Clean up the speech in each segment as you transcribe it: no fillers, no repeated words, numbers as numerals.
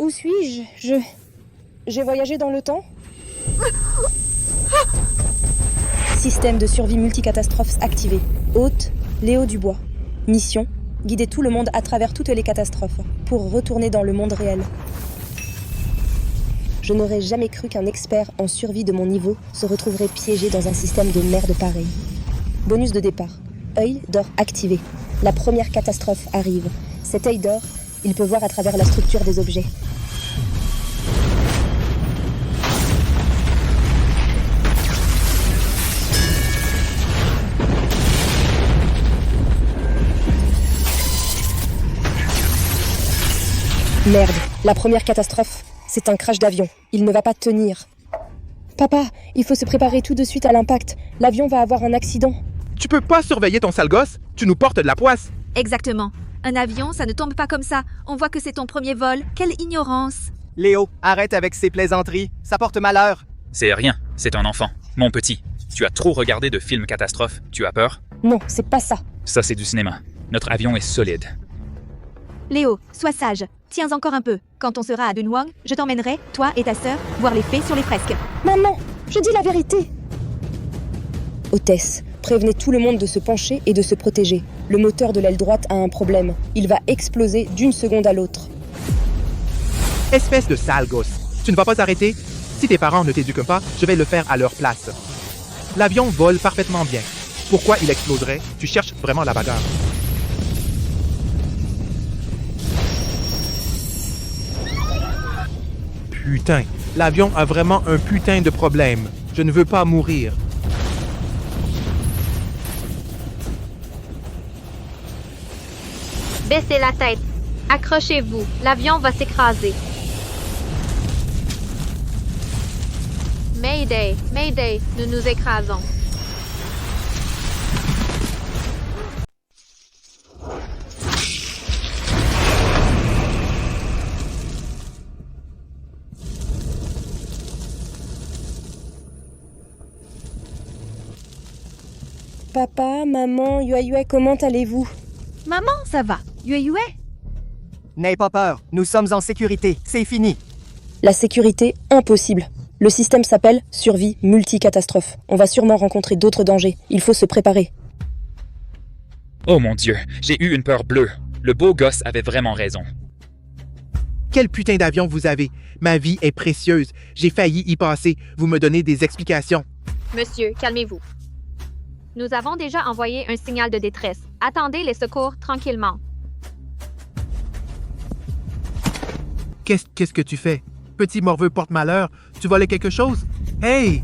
Où suis-je? J'ai voyagé dans le temps? Système de survie multicatastrophes activé. Hôte, Léo Dubois. Mission, guider tout le monde à travers toutes les catastrophes, pour retourner dans le monde réel. Je n'aurais jamais cru qu'un expert en survie de mon niveau se retrouverait piégé dans un système de merde pareil. Bonus de départ. Œil d'or activé. La première catastrophe arrive. Cet œil d'or, il peut voir à travers la structure des objets. Merde, la première catastrophe, c'est un crash d'avion. Il ne va pas tenir. Papa, il faut se préparer tout de suite à l'impact. L'avion va avoir un accident. Tu peux pas surveiller ton sale gosse? Tu nous portes de la poisse. Exactement. Un avion, ça ne tombe pas comme ça. On voit que c'est ton premier vol. Quelle ignorance. Léo, arrête avec ces plaisanteries. Ça porte malheur. C'est rien, c'est un enfant. Mon petit, tu as trop regardé de films catastrophes. Tu as peur? Non, c'est pas ça. Ça, c'est du cinéma. Notre avion est solide. Léo, sois sage. Tiens encore un peu. Quand on sera à Dunhuang, je t'emmènerai, toi et ta sœur, voir les fées sur les fresques. Maman, je dis la vérité. Hôtesse, prévenez tout le monde de se pencher et de se protéger. Le moteur de l'aile droite a un problème. Il va exploser d'une seconde à l'autre. Espèce de sale gosse. Tu ne vas pas arrêter? Si tes parents ne t'éduquent pas, je vais le faire à leur place. L'avion vole parfaitement bien. Pourquoi il exploserait? Tu cherches vraiment la bagarre. Putain, l'avion a vraiment un putain de problème. Je ne veux pas mourir. Baissez la tête. Accrochez-vous. L'avion va s'écraser. Mayday, Mayday, nous nous écrasons. Papa, maman, Yue, comment allez-vous? Maman, ça va. Yue? N'aie pas peur. Nous sommes en sécurité. C'est fini. La sécurité, impossible. Le système s'appelle survie multicatastrophe. On va sûrement rencontrer d'autres dangers. Il faut se préparer. Oh mon Dieu, j'ai eu une peur bleue. Le beau gosse avait vraiment raison. Quel putain d'avion vous avez? Ma vie est précieuse. J'ai failli y passer. Vous me donnez des explications. Monsieur, calmez-vous. Nous avons déjà envoyé un signal de détresse. Attendez les secours tranquillement. Qu'est-ce que tu fais? Petit morveux porte-malheur, tu volais quelque chose? Hey!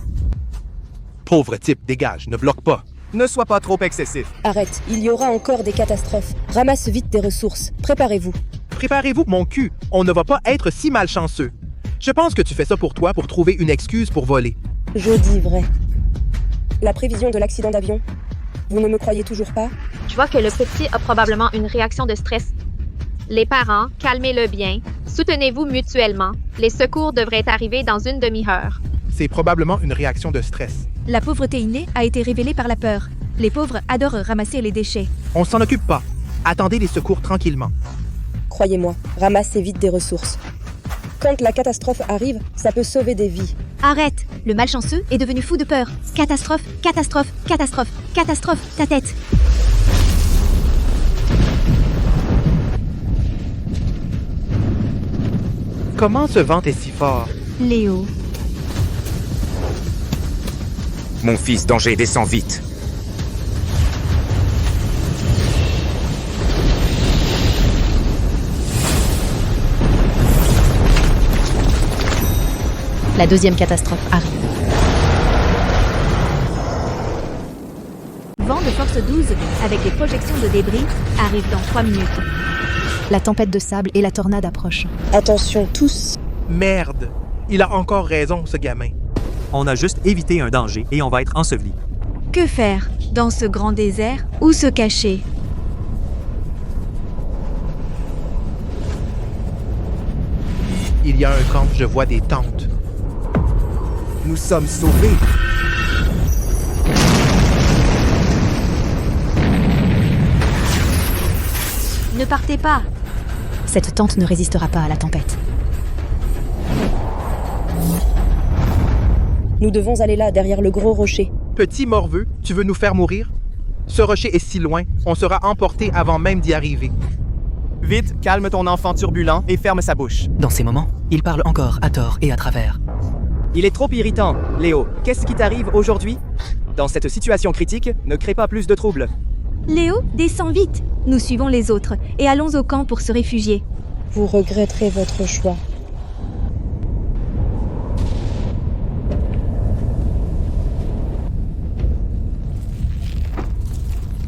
Pauvre type, dégage, ne bloque pas. Ne sois pas trop excessif. Arrête, il y aura encore des catastrophes. Ramasse vite des ressources. Préparez-vous. Préparez-vous, mon cul. On ne va pas être si malchanceux. Je pense que tu fais ça pour toi pour trouver une excuse pour voler. Je dis vrai. La prévision de l'accident d'avion? Vous ne me croyez toujours pas? Je vois que le petit a probablement une réaction de stress. Les parents, calmez-le bien. Soutenez-vous mutuellement. Les secours devraient arriver dans une demi-heure. C'est probablement une réaction de stress. La pauvreté innée a été révélée par la peur. Les pauvres adorent ramasser les déchets. On s'en occupe pas. Attendez les secours tranquillement. Croyez-moi, ramassez vite des ressources. Quand la catastrophe arrive, ça peut sauver des vies. Arrête! Le malchanceux est devenu fou de peur. Catastrophe, catastrophe, catastrophe, catastrophe, ta tête! Comment ce vent est si fort? Léo. Mon fils, danger, descends vite. La deuxième catastrophe arrive. Vent de force 12, avec les projections de débris, arrive dans 3 minutes. La tempête de sable et la tornade approchent. Attention tous. Merde! Il a encore raison, ce gamin. On a juste évité un danger et on va être enseveli. Que faire dans ce grand désert? Où se cacher? Il y a un camp, je vois des tentes. Nous sommes sauvés. Ne partez pas! Cette tente ne résistera pas à la tempête. Nous devons aller là, derrière le gros rocher. Petit morveux, tu veux nous faire mourir? Ce rocher est si loin, on sera emporté avant même d'y arriver. Vite, calme ton enfant turbulent et ferme sa bouche. Dans ces moments, il parle encore à tort et à travers. Il est trop irritant. Léo, qu'est-ce qui t'arrive aujourd'hui? Dans cette situation critique, ne crée pas plus de troubles. Léo, descends vite. Nous suivons les autres et allons au camp pour se réfugier. Vous regretterez votre choix.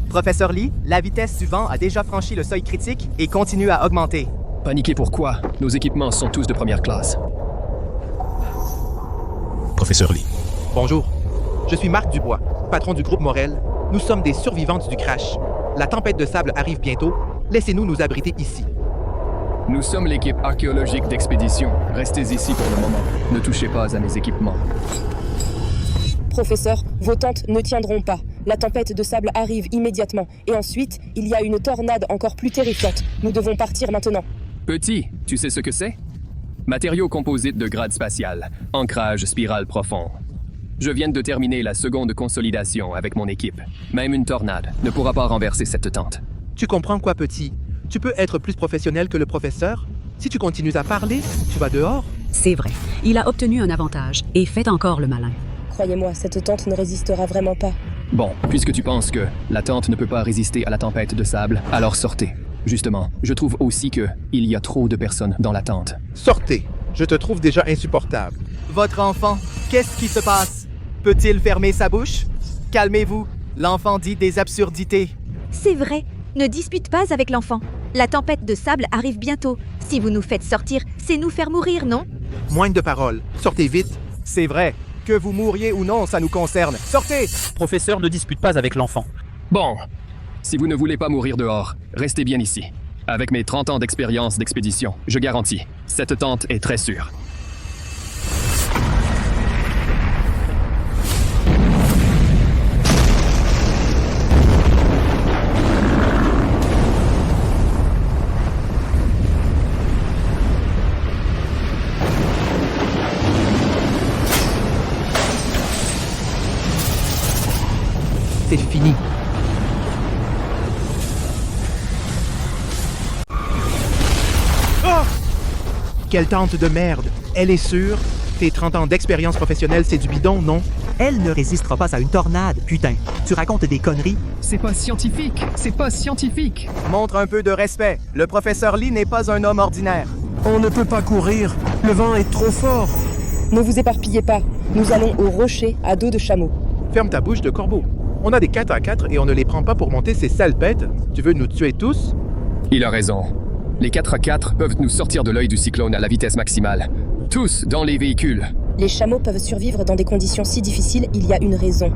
Professeur Lee, la vitesse du vent a déjà franchi le seuil critique et continue à augmenter. Paniquez pourquoi? Nos équipements sont tous de première classe. Professeur Lee. Bonjour, je suis Marc Dubois, patron du groupe Morel. Nous sommes des survivantes du crash. La tempête de sable arrive bientôt. Laissez-nous nous abriter ici. Nous sommes l'équipe archéologique d'expédition. Restez ici pour le moment. Ne touchez pas à mes équipements. Professeur, vos tentes ne tiendront pas. La tempête de sable arrive immédiatement. Et ensuite, il y a une tornade encore plus terrifiante. Nous devons partir maintenant. Petit, tu sais ce que c'est? Matériaux composites de grade spatial. Ancrage spirale profond. Je viens de terminer la seconde consolidation avec mon équipe. Même une tornade ne pourra pas renverser cette tente. Tu comprends quoi, petit? Tu peux être plus professionnel que le professeur? Si tu continues à parler, tu vas dehors? C'est vrai. Il a obtenu un avantage et fait encore le malin. Croyez-moi, cette tente ne résistera vraiment pas. Bon, puisque tu penses que la tente ne peut pas résister à la tempête de sable, alors sortez. Justement, je trouve aussi que il y a trop de personnes dans la tente. Sortez. Je te trouve déjà insupportable. Votre enfant, qu'est-ce qui se passe? Peut-il fermer sa bouche? Calmez-vous. L'enfant dit des absurdités. C'est vrai. Ne dispute pas avec l'enfant. La tempête de sable arrive bientôt. Si vous nous faites sortir, c'est nous faire mourir, non? Moins de paroles. Sortez vite. C'est vrai. Que vous mouriez ou non, ça nous concerne. Sortez! Professeur, ne dispute pas avec l'enfant. Bon, si vous ne voulez pas mourir dehors, restez bien ici. Avec mes 30 ans d'expérience d'expédition, je garantis, cette tente est très sûre. C'est fini. Oh! Quelle tente de merde! Elle est sûre? Tes 30 ans d'expérience professionnelle, c'est du bidon, non? Elle ne résistera pas à une tornade, putain. Tu racontes des conneries? C'est pas scientifique! C'est pas scientifique! Montre un peu de respect. Le professeur Lee n'est pas un homme ordinaire. On ne peut pas courir. Le vent est trop fort. Ne vous éparpillez pas. Nous allons au rocher à dos de chameau. Ferme ta bouche de corbeau. On a des 4x4 et on ne les prend pas pour monter ces salpêtres. Tu veux nous tuer tous? Il a raison. Les 4x4 peuvent nous sortir de l'œil du cyclone à la vitesse maximale. Tous dans les véhicules. Les chameaux peuvent survivre dans des conditions si difficiles, il y a une raison.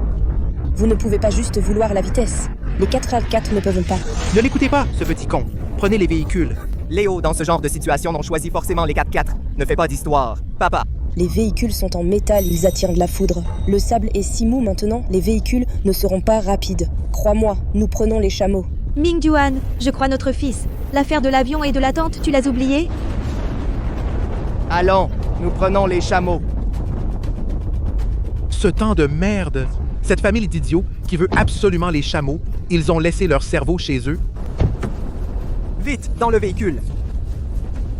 Vous ne pouvez pas juste vouloir la vitesse. Les 4x4 ne peuvent pas. Ne l'écoutez pas, ce petit con. Prenez les véhicules. Léo, dans ce genre de situation, on choisit forcément les 4x4. Ne fais pas d'histoire. Papa. Les véhicules sont en métal, ils attirent de la foudre. Le sable est si mou maintenant, les véhicules ne seront pas rapides. Crois-moi, nous prenons les chameaux. Ming Yuan, je crois notre fils. L'affaire de l'avion et de la tente, tu l'as oublié? Allons, nous prenons les chameaux. Ce temps de merde! Cette famille d'idiots qui veut absolument les chameaux, ils ont laissé leur cerveau chez eux. Vite, dans le véhicule.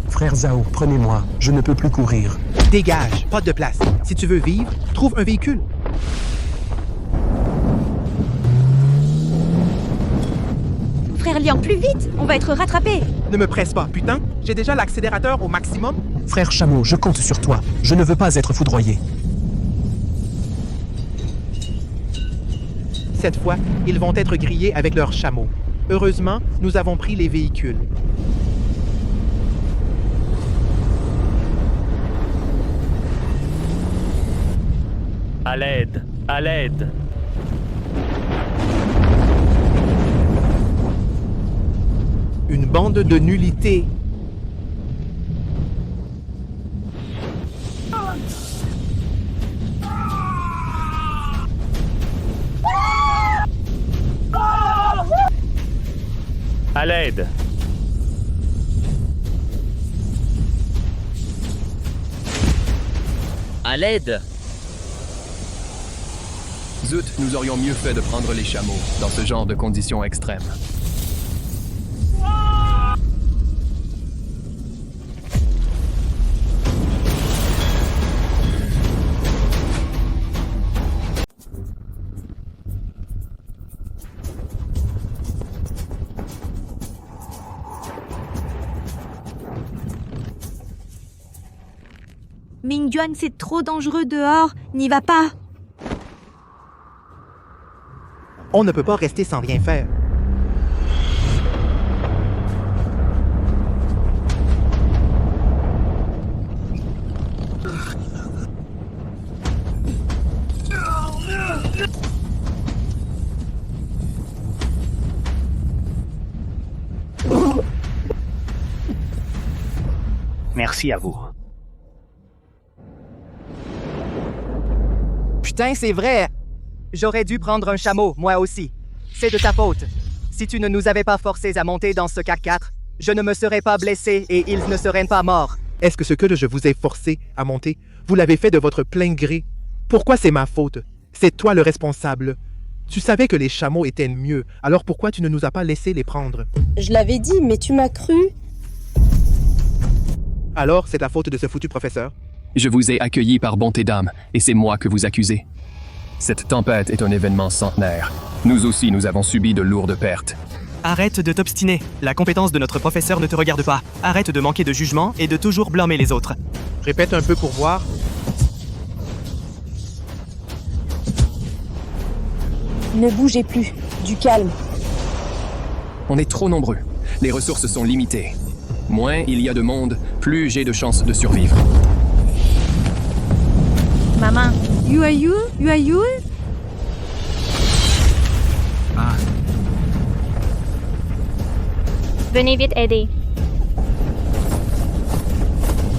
Frère Zhao, prenez-moi. Je ne peux plus courir. Dégage, pas de place. Si tu veux vivre, trouve un véhicule. Frère Liang, plus vite! On va être rattrapés! Ne me presse pas, putain. J'ai déjà l'accélérateur au maximum. Frère Chameau, je compte sur toi. Je ne veux pas être foudroyé. Cette fois, ils vont être grillés avec leurs chameaux. Heureusement, nous avons pris les véhicules. À l'aide! À l'aide! Une bande de nullités. À l'aide! À l'aide! doute, nous aurions mieux fait de prendre les chameaux dans ce genre de conditions extrêmes. Mingjuan, c'est trop dangereux dehors. N'y va pas. On ne peut pas rester sans rien faire. Merci à vous. Putain, c'est vrai! J'aurais dû prendre un chameau, moi aussi. C'est de ta faute. Si tu ne nous avais pas forcés à monter dans ce 4x4, je ne me serais pas blessé et ils ne seraient pas morts. Est-ce que ce que je vous ai forcé à monter, vous l'avez fait de votre plein gré? Pourquoi c'est ma faute? C'est toi le responsable. Tu savais que les chameaux étaient mieux, alors pourquoi tu ne nous as pas laissé les prendre? Je l'avais dit, mais tu m'as cru. Alors, c'est la faute de ce foutu professeur? Je vous ai accueilli par bonté d'âme, et c'est moi que vous accusez. Cette tempête est un événement centenaire. Nous aussi, nous avons subi de lourdes pertes. Arrête de t'obstiner. La compétence de notre professeur ne te regarde pas. Arrête de manquer de jugement et de toujours blâmer les autres. Répète un peu pour voir. Ne bougez plus. Du calme. On est trop nombreux. Les ressources sont limitées. Moins il y a de monde, plus j'ai de chances de survivre. Maman, you? Venez vite aider.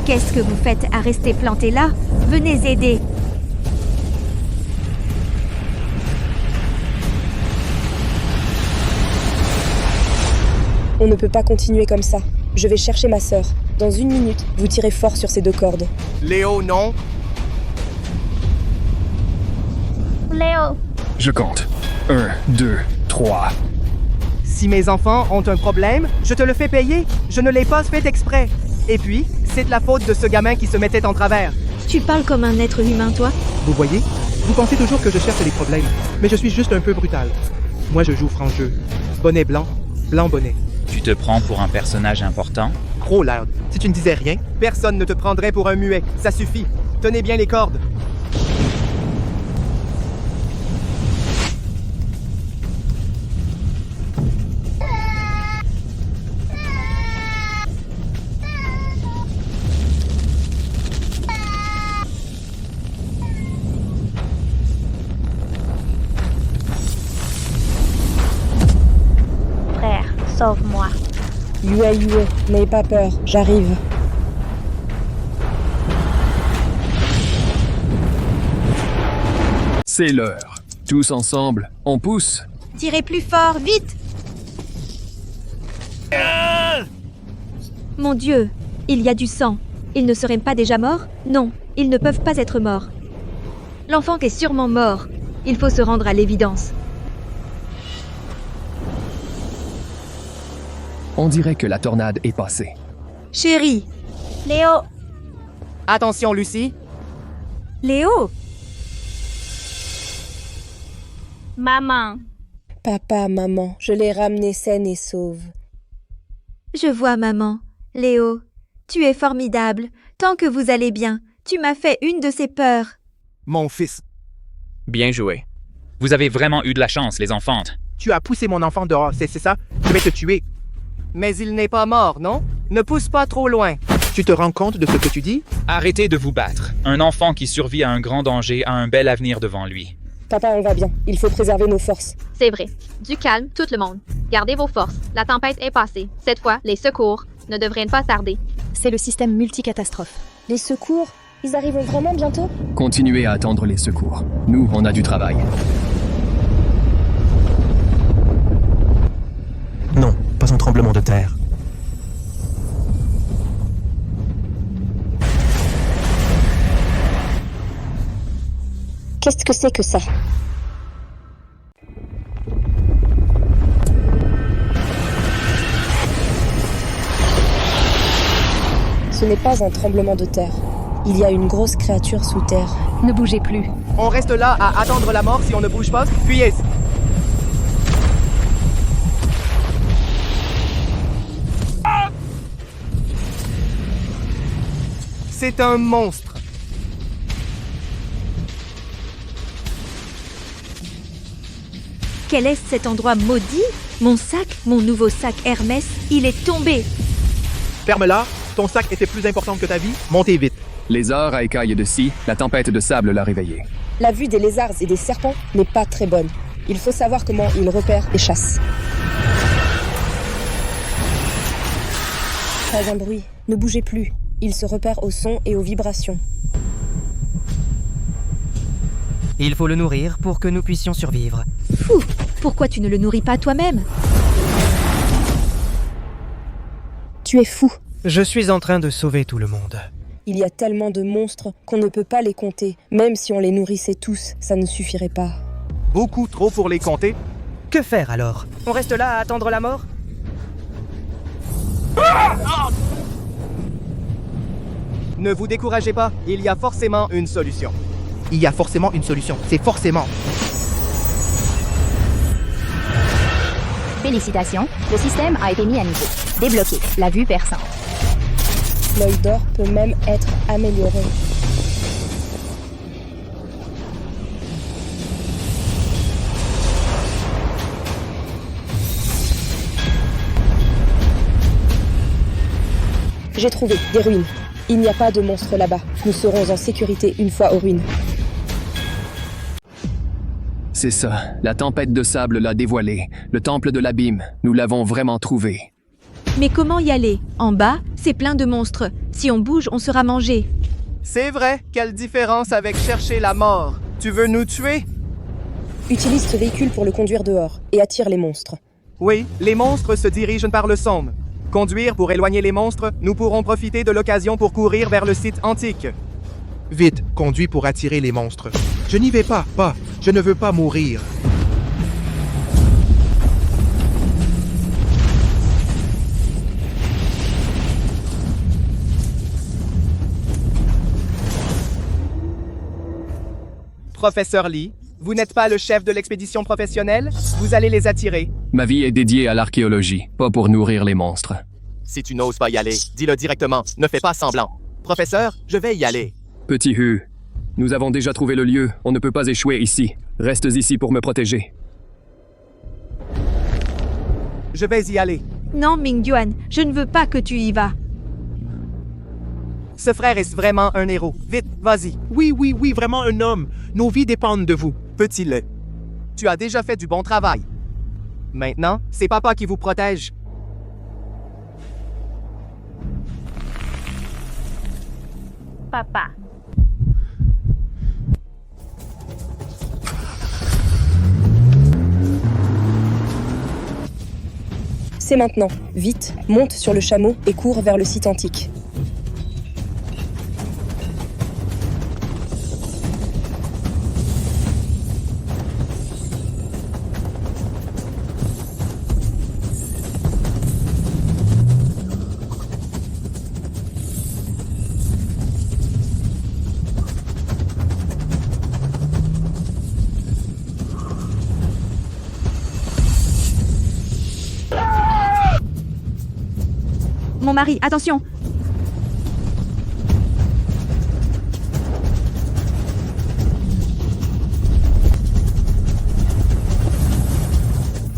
Qu'est-ce que vous faites à rester planté là? Venez aider. On ne peut pas continuer comme ça. Je vais chercher ma sœur. Dans 1 minute, vous tirez fort sur ces 2 cordes. Léo, non? Léo! Je compte. 1, 2, 3. Si mes enfants ont un problème, je te le fais payer. Je ne l'ai pas fait exprès. Et puis, c'est de la faute de ce gamin qui se mettait en travers. Tu parles comme un être humain, toi? Vous voyez? Vous pensez toujours que je cherche les problèmes, mais je suis juste un peu brutal. Moi, je joue franc jeu. Bonnet blanc, blanc bonnet. Tu te prends pour un personnage important? Trop loud. Si tu ne disais rien, Personne ne te prendrait pour un muet. Ça suffit. Tenez bien les cordes. Frère, sauve-moi. Yue, n'ayez pas peur, j'arrive. C'est l'heure. Tous ensemble, on pousse. Tirez plus fort, vite! Mon Dieu, il y a du sang. Ils ne seraient pas déjà morts? Non, ils ne peuvent pas être morts. L'enfant est sûrement mort. Il faut se rendre à l'évidence. On dirait que la tornade est passée. Chérie! Léo! Attention, Lucie. Léo! Maman! Papa, maman, je l'ai ramenée saine et sauve. Je vois, maman. Léo, tu es formidable. Tant que vous allez bien, tu m'as fait une de ces peurs. Mon fils. Bien joué. Vous avez vraiment eu de la chance, les enfants. tu as poussé mon enfant dehors, c'est ça? Je vais te tuer. Mais il n'est pas mort, non? Ne pousse pas trop loin. Tu te rends compte de ce que tu dis? Arrêtez de vous battre. Un enfant qui survit à un grand danger a un bel avenir devant lui. Papa, on va bien. Il faut préserver nos forces. C'est vrai. Du calme, tout le monde. Gardez vos forces. La tempête est passée. Cette fois, les secours ne devraient pas tarder. C'est le système multicatastrophe. Les secours? Ils arrivent vraiment bientôt? Continuez à attendre les secours. Nous, on a du travail. Non, pas un tremblement de terre. Qu'est-ce que c'est que ça? Ce n'est pas un tremblement de terre. Il y a une grosse créature sous terre. Ne bougez plus. On reste là à attendre la mort si on ne bouge pas. Fuyez. C'est un monstre. Quel est cet endroit maudit? Mon sac, mon nouveau sac Hermès, il est tombé. Ferme-la. Ton sac était plus important que ta vie. Montez vite. Les heures à écailles de scie, la tempête de sable l'a réveillé. La vue des lézards et des serpents n'est pas très bonne. Il faut savoir comment ils repèrent et chassent. Pas un bruit. Ne bougez plus. Ils se repèrent au son et aux vibrations. Il faut le nourrir pour que nous puissions survivre. Fou! Pourquoi tu ne le nourris pas toi-même? Tu es fou. Je suis en train de sauver tout le monde. Il y a tellement de monstres qu'on ne peut pas les compter. Même si on les nourrissait tous, ça ne suffirait pas. Beaucoup trop pour les compter. Que faire alors? On reste là à attendre la mort? Ne vous découragez pas, il y a forcément une solution. Il y a forcément une solution. C'est forcément. Félicitations, le système a été mis à niveau. Débloqué, la vue perçante. L'œil d'or peut même être amélioré. J'ai trouvé des ruines. Il n'y a pas de monstres là-bas. Nous serons en sécurité une fois aux ruines. C'est ça, la tempête de sable l'a dévoilé. Le temple de l'abîme, nous l'avons vraiment trouvé. Mais comment y aller? En bas, c'est plein de monstres. Si on bouge, on sera mangé. C'est vrai, quelle différence avec chercher la mort? Tu veux nous tuer? Utilise ce véhicule pour le conduire dehors et attire les monstres. Oui, les monstres se dirigent par le Somme. Conduire pour éloigner les monstres, nous pourrons profiter de l'occasion pour courir vers le site antique. Vite, conduis pour attirer les monstres. Je n'y vais pas. Je ne veux pas mourir. Professeur Lee, vous n'êtes pas le chef de l'expédition professionnelle? Vous allez les attirer. Ma vie est dédiée à l'archéologie, pas pour nourrir les monstres. Si tu n'oses pas y aller, dis-le directement. Ne fais pas semblant. Professeur, je vais y aller. Petit Hu, nous avons déjà trouvé le lieu. On ne peut pas échouer ici. Restes ici pour me protéger. Je vais y aller. Non, Ming-Yuan, je ne veux pas que tu y vas. Ce frère est vraiment un héros. Vite, vas-y. Oui, vraiment un homme. Nos vies dépendent de vous. Petit Le, tu as déjà fait du bon travail. Maintenant, c'est papa qui vous protège. Papa. C'est maintenant. Vite, monte sur le chameau et cours vers le site antique. Mon mari, attention!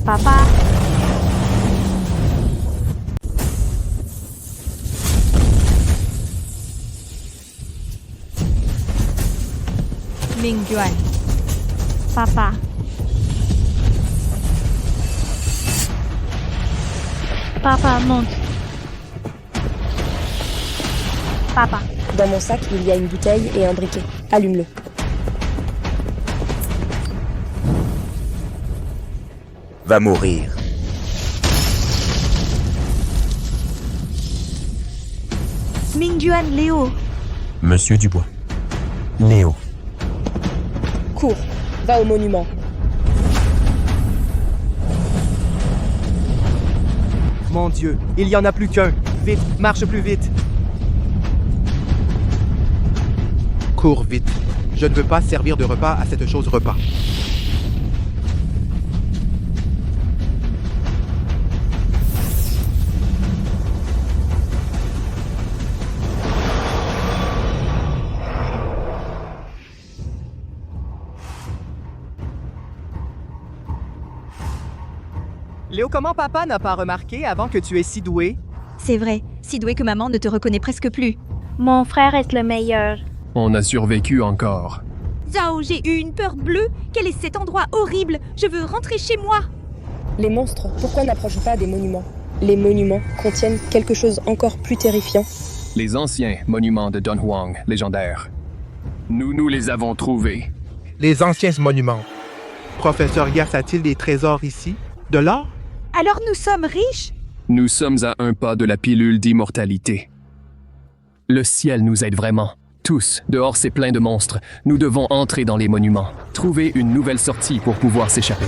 Papa. Ming-Yuan. Papa. Papa, monte. Papa. Dans mon sac, il y a une bouteille et un briquet. Allume-le. Va mourir. Ming-Yuan, Léo. Monsieur Dubois. Léo. Cours. Va au monument. Mon Dieu, il y en a plus qu'un. Vite, marche plus vite. Cours vite. Je ne veux pas servir de repas à cette chose repas. Léo, comment papa n'a pas remarqué avant que tu es si doué? C'est vrai, si doué que maman ne te reconnaît presque plus. Mon frère est le meilleur. On a survécu encore. Zhao, j'ai eu une peur bleue. Quel est cet endroit horrible? Je veux rentrer chez moi. Les monstres, pourquoi n'approchent pas des monuments? Les monuments contiennent quelque chose encore plus terrifiant. Les anciens monuments de Don Huang, légendaires. Nous les avons trouvés. Les anciens monuments. Professeur Yass a-t-il des trésors ici? De l'or? Alors nous sommes riches? Nous sommes à un pas de la pilule d'immortalité. Le ciel nous aide vraiment. Tous, dehors c'est plein de monstres. Nous devons entrer dans les monuments. Trouver une nouvelle sortie pour pouvoir s'échapper.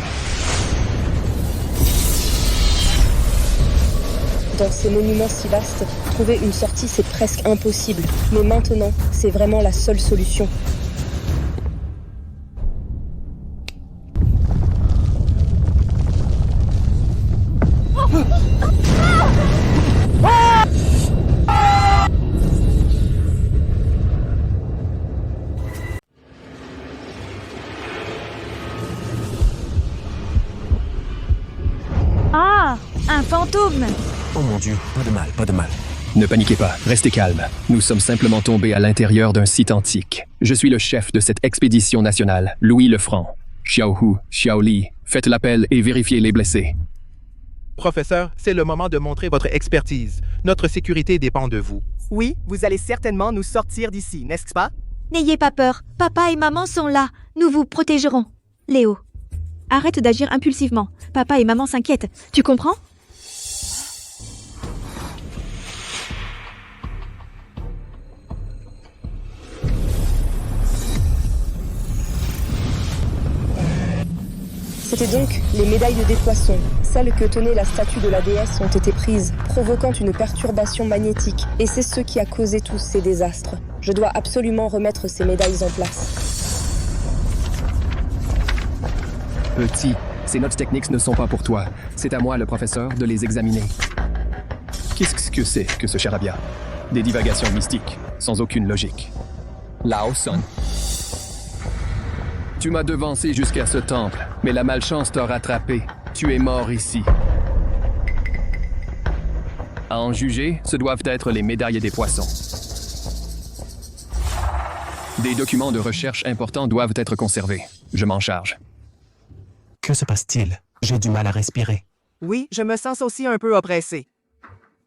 Dans ces monuments si vastes, trouver une sortie c'est presque impossible. Mais maintenant, c'est vraiment la seule solution. Ah, un fantôme! Oh mon Dieu, pas de mal, pas de mal. Ne paniquez pas, restez calme. Nous sommes simplement tombés à l'intérieur d'un site antique. Je suis le chef de cette expédition nationale, Louis Lefranc. Xiaohu, Xiaoli, faites l'appel et vérifiez les blessés. Professeur, c'est le moment de montrer votre expertise. Notre sécurité dépend de vous. Oui, vous allez certainement nous sortir d'ici, n'est-ce pas? N'ayez pas peur, papa et maman sont là. Nous vous protégerons. Léo, arrête d'agir impulsivement. Papa et maman s'inquiètent. Tu comprends? C'était donc les médailles des poissons. Celles que tenait la statue de la déesse ont été prises, provoquant une perturbation magnétique. Et c'est ce qui a causé tous ces désastres. Je dois absolument remettre ces médailles en place. Petit, ces notes techniques ne sont pas pour toi. C'est à moi, le professeur, de les examiner. Qu'est-ce que c'est que ce charabia? Des divagations mystiques, sans aucune logique. Lao Son. Tu m'as devancé jusqu'à ce temple, mais la malchance t'a rattrapé. Tu es mort ici. À en juger, ce doivent être les médailles des poissons. Des documents de recherche importants doivent être conservés. Je m'en charge. Que se passe-t-il? J'ai du mal à respirer. Oui, je me sens aussi un peu oppressé.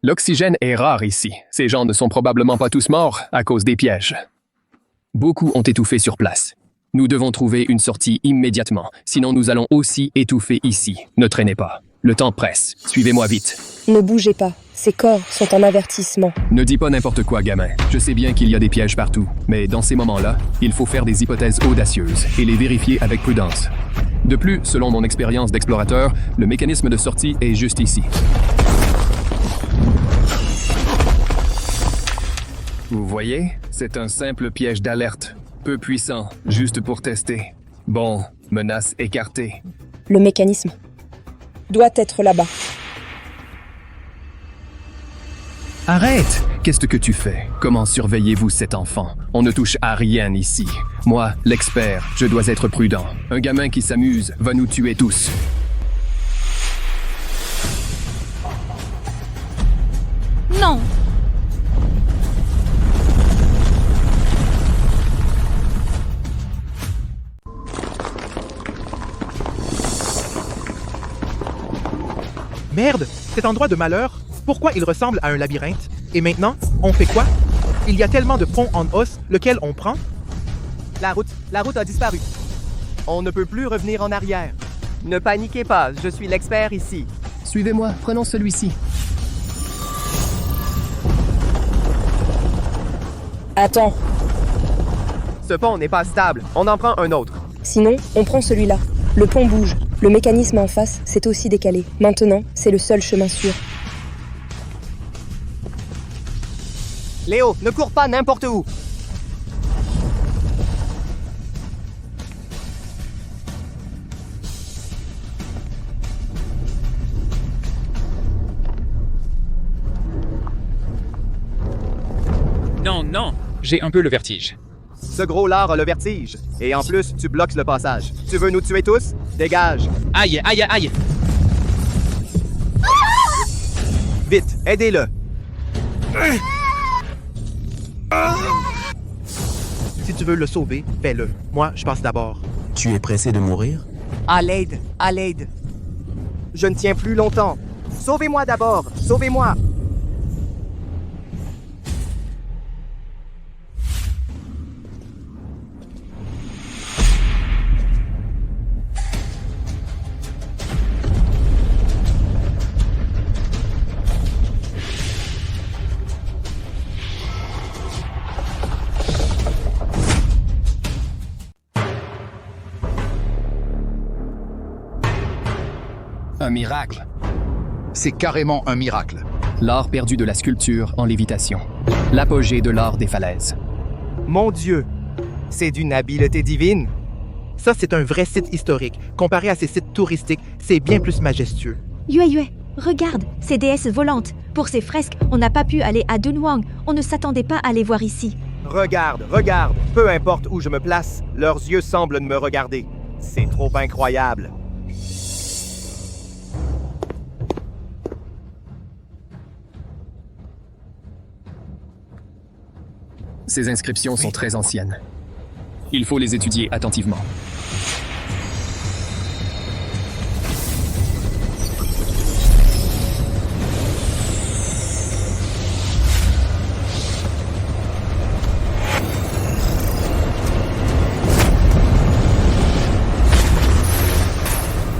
L'oxygène est rare ici. Ces gens ne sont probablement pas tous morts à cause des pièges. Beaucoup ont étouffé sur place. Nous devons trouver une sortie immédiatement, sinon nous allons aussi étouffer ici. Ne traînez pas. Le temps presse. Suivez-moi vite. Ne bougez pas. Ces corps sont en avertissement. Ne dis pas n'importe quoi, gamin. Je sais bien qu'il y a des pièges partout, mais dans ces moments-là, il faut faire des hypothèses audacieuses et les vérifier avec prudence. De plus, selon mon expérience d'explorateur, le mécanisme de sortie est juste ici. Vous voyez? C'est un simple piège d'alerte. Peu puissant, juste pour tester. Bon, menace écartée. Le mécanisme doit être là-bas. Arrête! Qu'est-ce que tu fais? Comment surveillez-vous cet enfant? On ne touche à rien ici. Moi, l'expert, je dois être prudent. Un gamin qui s'amuse va nous tuer tous. Non! Merde! Cet endroit de malheur, pourquoi il ressemble à un labyrinthe? Et maintenant, on fait quoi? Il y a tellement de ponts en os, lequel on prend? La route a disparu. On ne peut plus revenir en arrière. Ne paniquez pas, je suis l'expert ici. Suivez-moi, prenons celui-ci. Attends. Ce pont n'est pas stable, on en prend un autre. Sinon, on prend celui-là. Le pont bouge. Le mécanisme en face s'est aussi décalé. Maintenant, c'est le seul chemin sûr. Léo, ne cours pas n'importe où. Non, non, j'ai un peu le vertige. Ce gros lard a le vertige. Et en plus, tu bloques le passage. Tu veux nous tuer tous? Dégage. Aïe, aïe, aïe. Vite, aidez-le. Si tu veux le sauver, fais-le. Moi, je passe d'abord. Tu es pressé de mourir? À l'aide, à l'aide. Je ne tiens plus longtemps. Sauvez-moi d'abord, sauvez-moi. Un miracle. C'est carrément un miracle. L'art perdu de la sculpture en lévitation. L'apogée de l'art des falaises. Mon Dieu, c'est d'une habileté divine. Ça, c'est un vrai site historique. Comparé à ces sites touristiques, c'est bien plus majestueux. Yue, regarde, ces déesses volantes. Pour ces fresques, on n'a pas pu aller à Dunhuang. On ne s'attendait pas à les voir ici. Regarde, regarde. Peu importe où je me place, leurs yeux semblent me regarder. C'est trop incroyable. Ces inscriptions sont très anciennes. Il faut les étudier attentivement.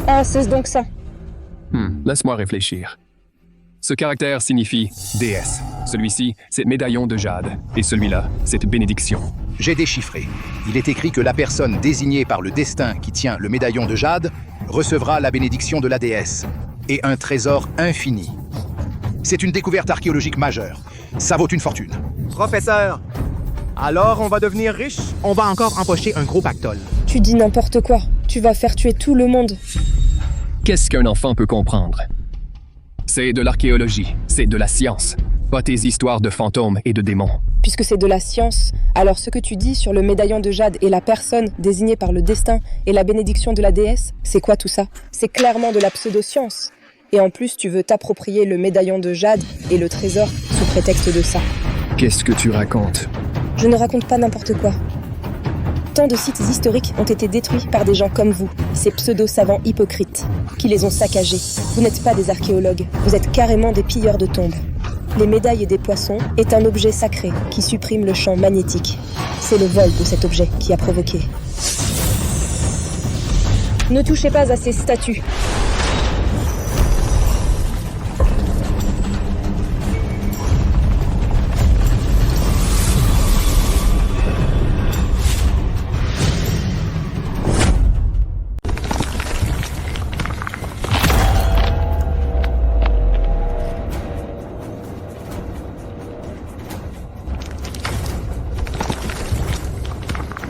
Ah, c'est donc ça. Laisse-moi réfléchir. Ce caractère signifie déesse. Celui-ci, c'est médaillon de jade. Et celui-là, c'est bénédiction. J'ai déchiffré. Il est écrit que la personne désignée par le destin qui tient le médaillon de jade recevra la bénédiction de la déesse et un trésor infini. C'est une découverte archéologique majeure. Ça vaut une fortune. Professeur, alors on va devenir riche? On va encore empocher un gros pactole. Tu dis n'importe quoi. Tu vas faire tuer tout le monde. Qu'est-ce qu'un enfant peut comprendre? C'est de l'archéologie, c'est de la science, pas tes histoires de fantômes et de démons. Puisque c'est de la science, alors ce que tu dis sur le médaillon de jade et la personne désignée par le destin et la bénédiction de la déesse, c'est quoi tout ça? C'est clairement de la pseudo-science. Et en plus, tu veux t'approprier le médaillon de jade et le trésor sous prétexte de ça. Qu'est-ce que tu racontes? Je ne raconte pas n'importe quoi. Tant de sites historiques ont été détruits par des gens comme vous, ces pseudo-savants hypocrites, qui les ont saccagés. Vous n'êtes pas des archéologues, vous êtes carrément des pilleurs de tombes. Les médailles des poissons est un objet sacré qui supprime le champ magnétique. C'est le vol de cet objet qui a provoqué. Ne touchez pas à ces statues.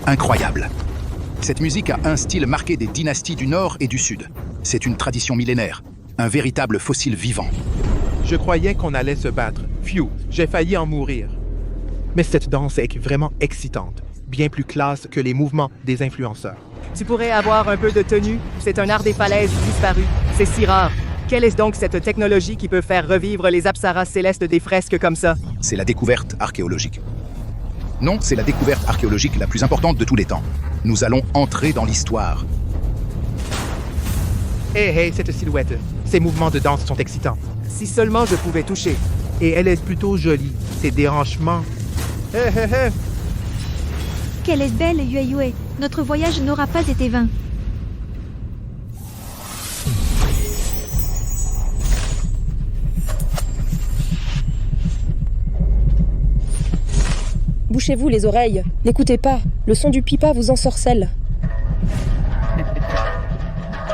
Incroyable. Cette musique a un style marqué des dynasties du Nord et du Sud. C'est une tradition millénaire, un véritable fossile vivant. Je croyais qu'on allait se battre. Phew, j'ai failli en mourir. Mais cette danse est vraiment excitante, bien plus classe que les mouvements des influenceurs. Tu pourrais avoir un peu de tenue? C'est un art des falaises disparu. C'est si rare. Quelle est donc cette technologie qui peut faire revivre les apsaras célestes des fresques comme ça? C'est la découverte archéologique. Non, c'est la découverte archéologique la plus importante de tous les temps. Nous allons entrer dans l'histoire. Hey, cette silhouette. Ces mouvements de danse sont excitants. Si seulement je pouvais toucher. Et elle est plutôt jolie. Ses déhanchements. Qu'elle est belle, Yue. Notre voyage n'aura pas été vain. Bouchez-vous les oreilles. N'écoutez pas. Le son du pipa vous ensorcelle.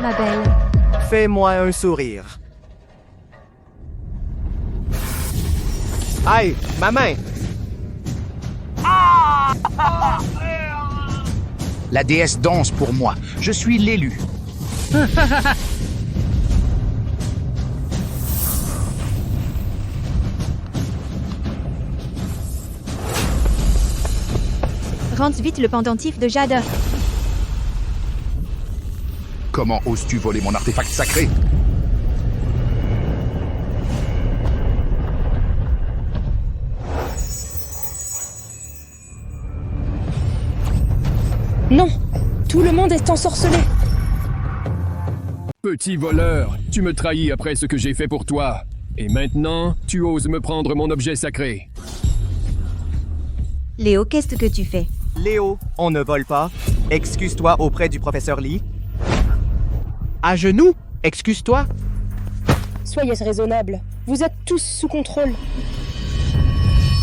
Ma belle. Fais-moi un sourire. Aïe, ma main! La déesse danse pour moi. Je suis l'élu. Rentre vite le pendentif de Jade. Comment oses-tu voler mon artefact sacré? Non! Tout le monde est ensorcelé! Petit voleur, tu me trahis après ce que j'ai fait pour toi. Et maintenant, tu oses me prendre mon objet sacré. Léo, qu'est-ce que tu fais? Léo, on ne vole pas. Excuse-toi auprès du professeur Lee. À genoux? Excuse-toi. Soyez raisonnables. Vous êtes tous sous contrôle.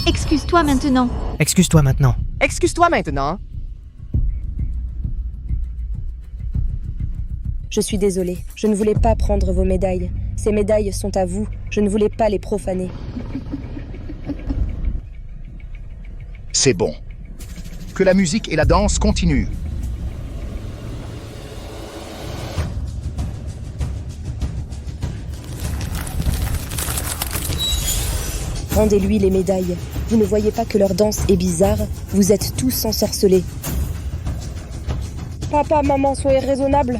Excuse-toi maintenant. Excuse-toi maintenant. Excuse-toi maintenant. Je suis désolée. Je ne voulais pas prendre vos médailles. Ces médailles sont à vous. Je ne voulais pas les profaner. C'est bon. Que la musique et la danse continuent. Rendez-lui les médailles. Vous ne voyez pas que leur danse est bizarre? Vous êtes tous ensorcelés. Papa, maman, soyez raisonnables.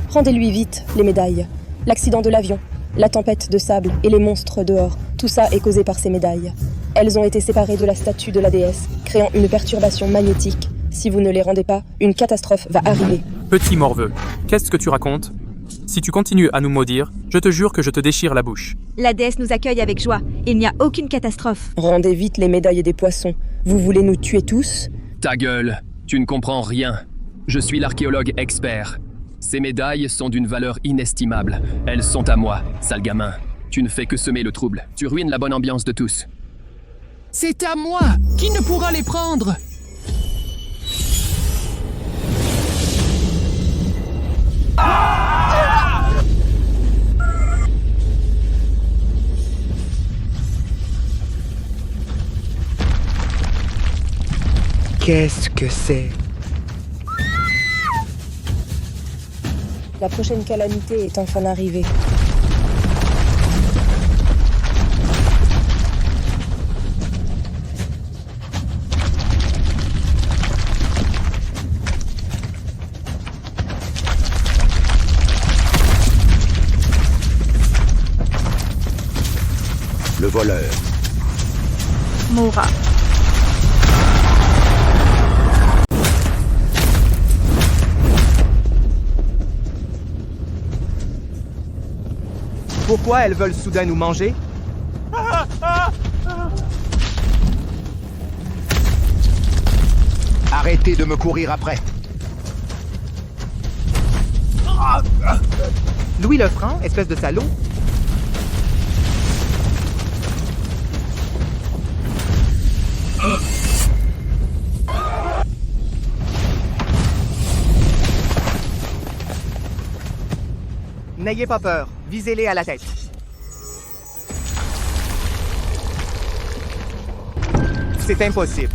Rendez-lui vite les médailles. L'accident de l'avion, la tempête de sable et les monstres dehors, tout ça est causé par ces médailles. Elles ont été séparées de la statue de la déesse, créant une perturbation magnétique. Si vous ne les rendez pas, une catastrophe va arriver. Petit morveux, qu'est-ce que tu racontes? Si tu continues à nous maudire, je te jure que je te déchire la bouche. La déesse nous accueille avec joie. Il n'y a aucune catastrophe. Rendez vite les médailles des poissons. Vous voulez nous tuer tous? Ta gueule, tu ne comprends rien. Je suis l'archéologue expert. Ces médailles sont d'une valeur inestimable. Elles sont à moi, sale gamin. Tu ne fais que semer le trouble. Tu ruines la bonne ambiance de tous. C'est à moi! Qui ne pourra les prendre? Qu'est-ce que c'est? La prochaine calamité est enfin arrivée. Le voleur. Mourra. Pourquoi elles veulent soudain nous manger? Arrêtez de me courir après. Louis Lefranc, espèce de salaud. N'ayez pas peur, visez-les à la tête. C'est impossible.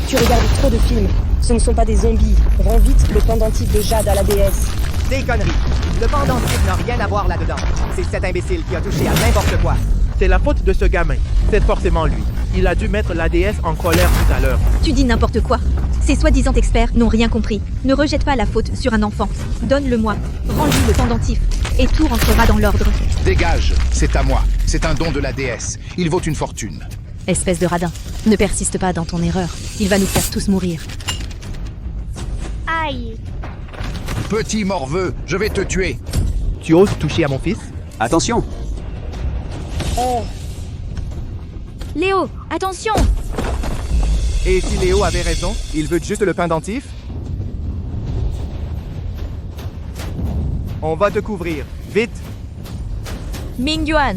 Tu regardes trop de films. Ce ne sont pas des zombies. Rends vite le pendentif de Jade à la déesse. Des conneries. Le pendentif n'a rien à voir là-dedans. C'est cet imbécile qui a touché à n'importe quoi. C'est la faute de ce gamin. C'est forcément lui. Il a dû mettre la déesse en colère tout à l'heure. Tu dis n'importe quoi. Ces soi-disant experts n'ont rien compris. Ne rejette pas la faute sur un enfant. Donne-le-moi. Rends-lui le pendentif. Et tout rentrera dans l'ordre. Dégage, c'est à moi. C'est un don de la déesse. Il vaut une fortune. Espèce de radin, ne persiste pas dans ton erreur. Il va nous faire tous mourir. Aïe. Petit morveux, je vais te tuer. Tu oses toucher à mon fils? Attention! Oh. Léo, attention! Et si Léo avait raison, il veut juste le pendentif? On va te couvrir. Vite! Mingyuan!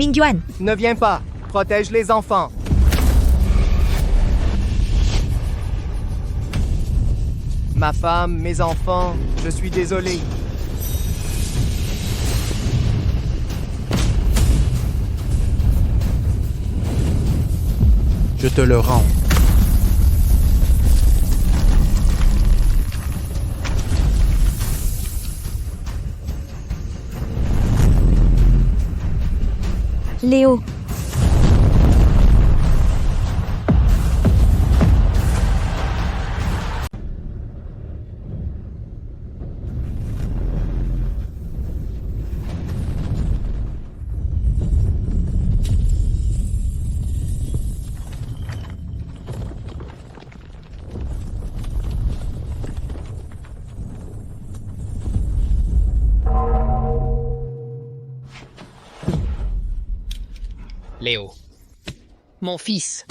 Mingyuan, Ne viens pas. Protège les enfants. Ma femme, mes enfants, je suis désolé. Je te le rends. Léo. Léo. Mon fils.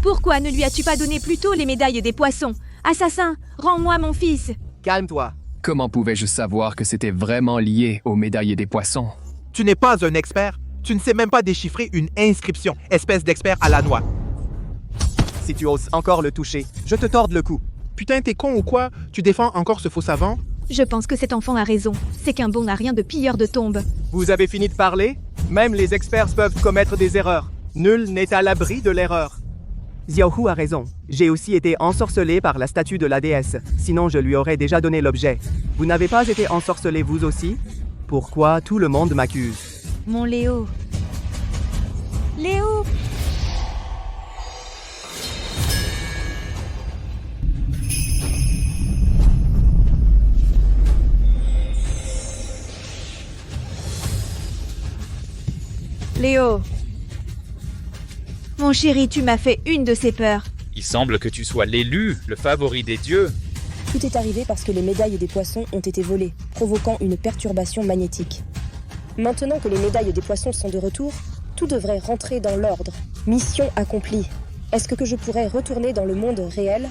Pourquoi ne lui as-tu pas donné plus tôt les médailles des poissons? Assassin, rends-moi mon fils. Calme-toi. Comment pouvais-je savoir que c'était vraiment lié aux médailles des poissons? Tu n'es pas un expert. Tu ne sais même pas déchiffrer une inscription, espèce d'expert à la noix. Si tu oses encore le toucher, je te torde le cou. Putain, t'es con ou quoi? Tu défends encore ce faux savant? Je pense que cet enfant a raison. C'est qu'un bon n'a rien de pilleur de tombe. Vous avez fini de parler? Même les experts peuvent commettre des erreurs. Nul n'est à l'abri de l'erreur. Xiaohu a raison. J'ai aussi été ensorcelé par la statue de la déesse. Sinon, je lui aurais déjà donné l'objet. Vous n'avez pas été ensorcelé vous aussi? Pourquoi tout le monde m'accuse? Mon Léo. Léo! Léo. Mon chéri, tu m'as fait une de ces peurs. Il semble que tu sois l'élu, le favori des dieux. Tout est arrivé parce que les médailles des poissons ont été volées, provoquant une perturbation magnétique. Maintenant que les médailles des poissons sont de retour, tout devrait rentrer dans l'ordre. Mission accomplie. Est-ce que je pourrais retourner dans le monde réel?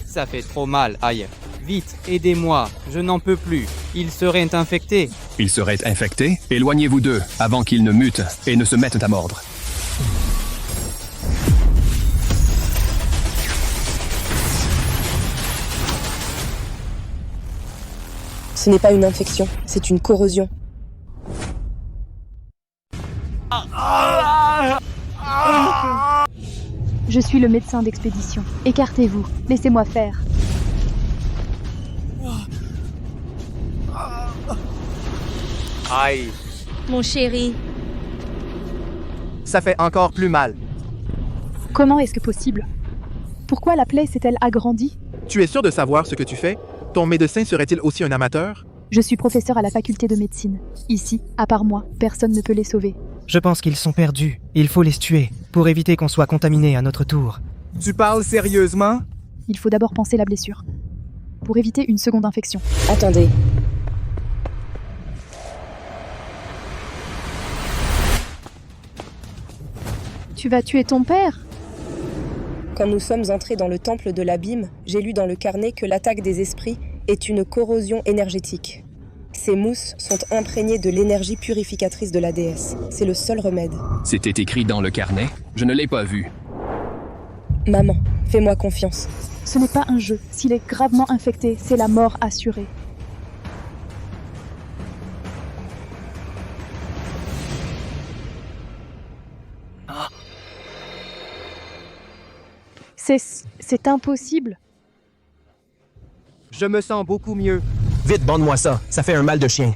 Ça fait trop mal, aïe. Vite, aidez-moi, je n'en peux plus. Il serait infecté. Ils seraient infectés? Éloignez-vous d'eux avant qu'ils ne mutent et ne se mettent à mordre. Ce n'est pas une infection, c'est une corrosion. Je suis le médecin d'expédition. Écartez-vous, laissez-moi faire. Aïe. Mon chéri. Ça fait encore plus mal. Comment est-ce que possible? Pourquoi la plaie s'est-elle agrandie? Tu es sûr de savoir ce que tu fais? Ton médecin serait-il aussi un amateur? Je suis professeur à la faculté de médecine. Ici, à part moi, personne ne peut les sauver. Je pense qu'ils sont perdus. Il faut les tuer, pour éviter qu'on soit contaminé à notre tour. Tu parles sérieusement? Il faut d'abord panser la blessure, pour éviter une seconde infection. Attendez. Tu vas tuer ton père? Quand nous sommes entrés dans le temple de l'abîme, j'ai lu dans le carnet que l'attaque des esprits est une corrosion énergétique. Ces mousses sont imprégnées de l'énergie purificatrice de la déesse. C'est le seul remède. C'était écrit dans le carnet? Je ne l'ai pas vu. Maman, fais-moi confiance. Ce n'est pas un jeu. S'il est gravement infecté, c'est la mort assurée. C'est impossible. Je me sens beaucoup mieux. Vite, bande-moi ça. Ça fait un mal de chien.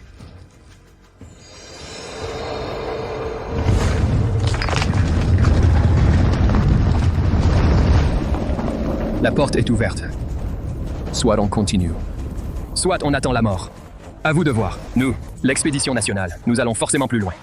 La porte est ouverte. Soit on continue. Soit on attend la mort. À vous de voir. Nous, l'expédition nationale, nous allons forcément plus loin.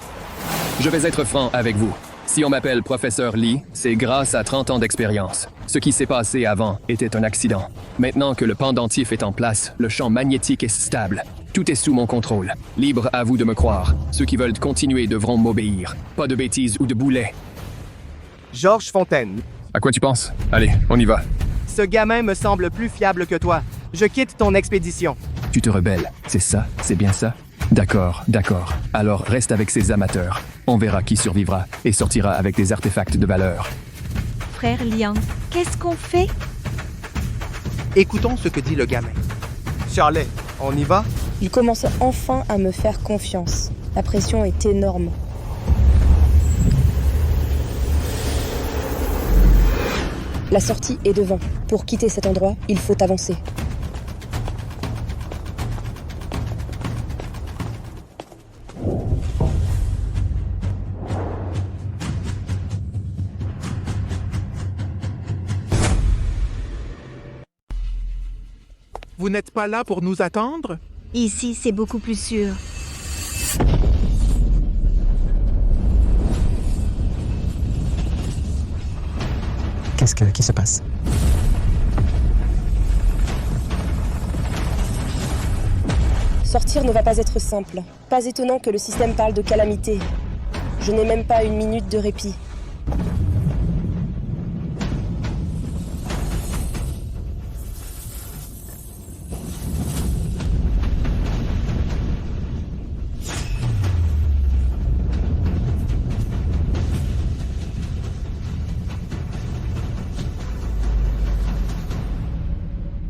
Je vais être franc avec vous. Si on m'appelle professeur Lee, c'est grâce à 30 ans d'expérience. Ce qui s'est passé avant était un accident. Maintenant que le pendentif est en place, le champ magnétique est stable. Tout est sous mon contrôle. Libre à vous de me croire. Ceux qui veulent continuer devront m'obéir. Pas de bêtises ou de boulets. Georges Fontaine. À quoi tu penses? Allez, on y va. Ce gamin me semble plus fiable que toi. Je quitte ton expédition. Tu te rebelles, c'est ça? C'est bien ça? D'accord, d'accord. Alors reste avec ces amateurs. On verra qui survivra et sortira avec des artefacts de valeur. Frère Liang, qu'est-ce qu'on fait? Écoutons ce que dit le gamin. Charlet, on y va? Il commence enfin à me faire confiance. La pression est énorme. La sortie est devant. Pour quitter cet endroit, il faut avancer. Vous n'êtes pas là pour nous attendre? Ici, c'est beaucoup plus sûr. Qui se passe? Sortir ne va pas être simple. Pas étonnant que le système parle de calamité. Je n'ai même pas une minute de répit.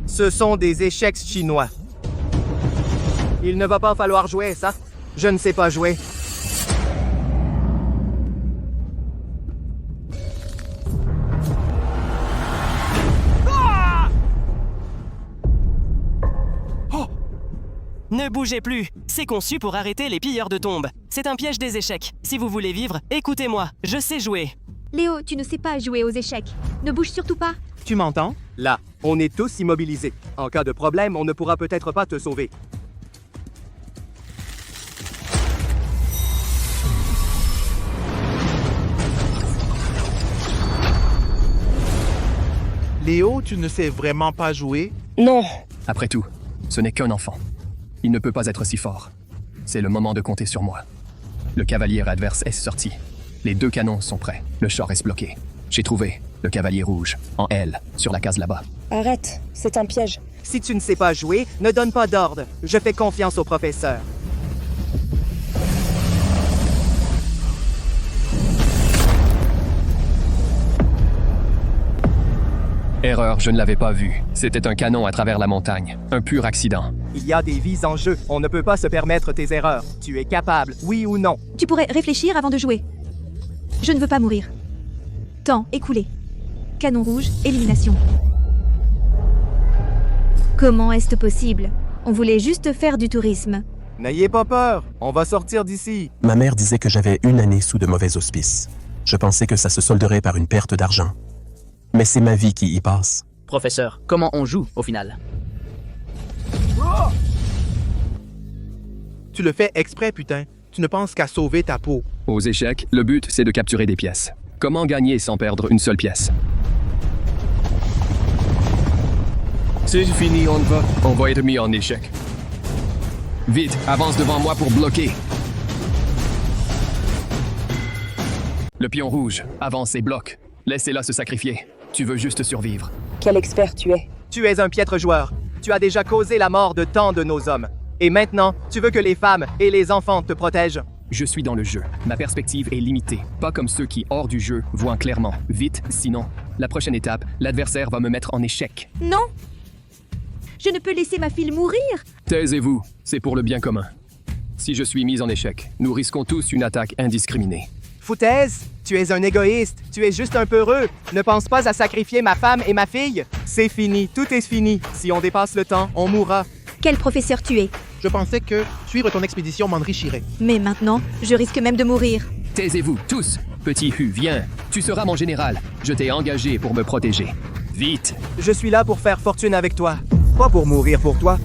Ce sont des échecs chinois. Il ne va pas falloir jouer, ça. Je ne sais pas jouer. Ne bougez plus. C'est conçu pour arrêter les pilleurs de tombes. C'est un piège des échecs. Si vous voulez vivre, écoutez-moi. Je sais jouer. Léo, tu ne sais pas jouer aux échecs. Ne bouge surtout pas. Tu m'entends? Là, on est tous immobilisés. En cas de problème, on ne pourra peut-être pas te sauver. Léo, tu ne sais vraiment pas jouer? Non. Après tout, ce n'est qu'un enfant. Il ne peut pas être si fort. C'est le moment de compter sur moi. Le cavalier adverse est sorti. Les 2 canons sont prêts. Le char est bloqué. J'ai trouvé le cavalier rouge, en L, sur la case là-bas. Arrête, c'est un piège. Si tu ne sais pas jouer, ne donne pas d'ordre. Je fais confiance au professeur. Erreur, je ne l'avais pas vu. C'était un canon à travers la montagne. Un pur accident. Il y a des vies en jeu. On ne peut pas se permettre tes erreurs. Tu es capable, oui ou non? Tu pourrais réfléchir avant de jouer. Je ne veux pas mourir. Temps écoulé. Canon rouge, élimination. Comment est-ce possible? On voulait juste faire du tourisme. N'ayez pas peur, on va sortir d'ici. Ma mère disait que j'avais une année sous de mauvais auspices. Je pensais que ça se solderait par une perte d'argent. Mais c'est ma vie qui y passe. Professeur, comment on joue au final? Tu le fais exprès, putain. Tu ne penses qu'à sauver ta peau. Aux échecs, le but, c'est de capturer des pièces. Comment gagner sans perdre une seule pièce? C'est fini, on va. On va être mis en échec. Vite, avance devant moi pour bloquer. Le pion rouge, avance et bloque. Laissez-la se sacrifier. Tu veux juste survivre. Quel expert tu es. Tu es un piètre joueur. Tu as déjà causé la mort de tant de nos hommes. Et maintenant, tu veux que les femmes et les enfants te protègent? Je suis dans le jeu. Ma perspective est limitée. Pas comme ceux qui, hors du jeu, voient clairement. Vite, sinon, la prochaine étape, l'adversaire va me mettre en échec. Non! Je ne peux laisser ma fille mourir! Taisez-vous, c'est pour le bien commun. Si je suis mise en échec, nous risquons tous une attaque indiscriminée. Foutaise, tu es un égoïste, tu es juste un peureux. Ne pense pas à sacrifier ma femme et ma fille. C'est fini, tout est fini. Si on dépasse le temps, on mourra. Quel professeur tu es? Je pensais que suivre ton expédition m'enrichirait. Mais maintenant, je risque même de mourir. Taisez-vous, tous! Petit Hu, viens! Tu seras mon général. Je t'ai engagé pour me protéger. Vite! Je suis là pour faire fortune avec toi, pas pour mourir pour toi.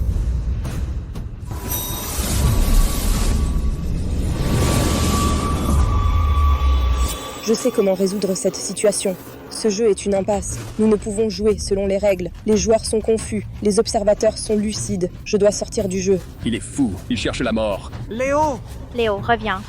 Je sais comment résoudre cette situation. Ce jeu est une impasse. Nous ne pouvons jouer selon les règles. Les joueurs sont confus. Les observateurs sont lucides. Je dois sortir du jeu. Il est fou. Il cherche la mort. Léo! Léo, reviens.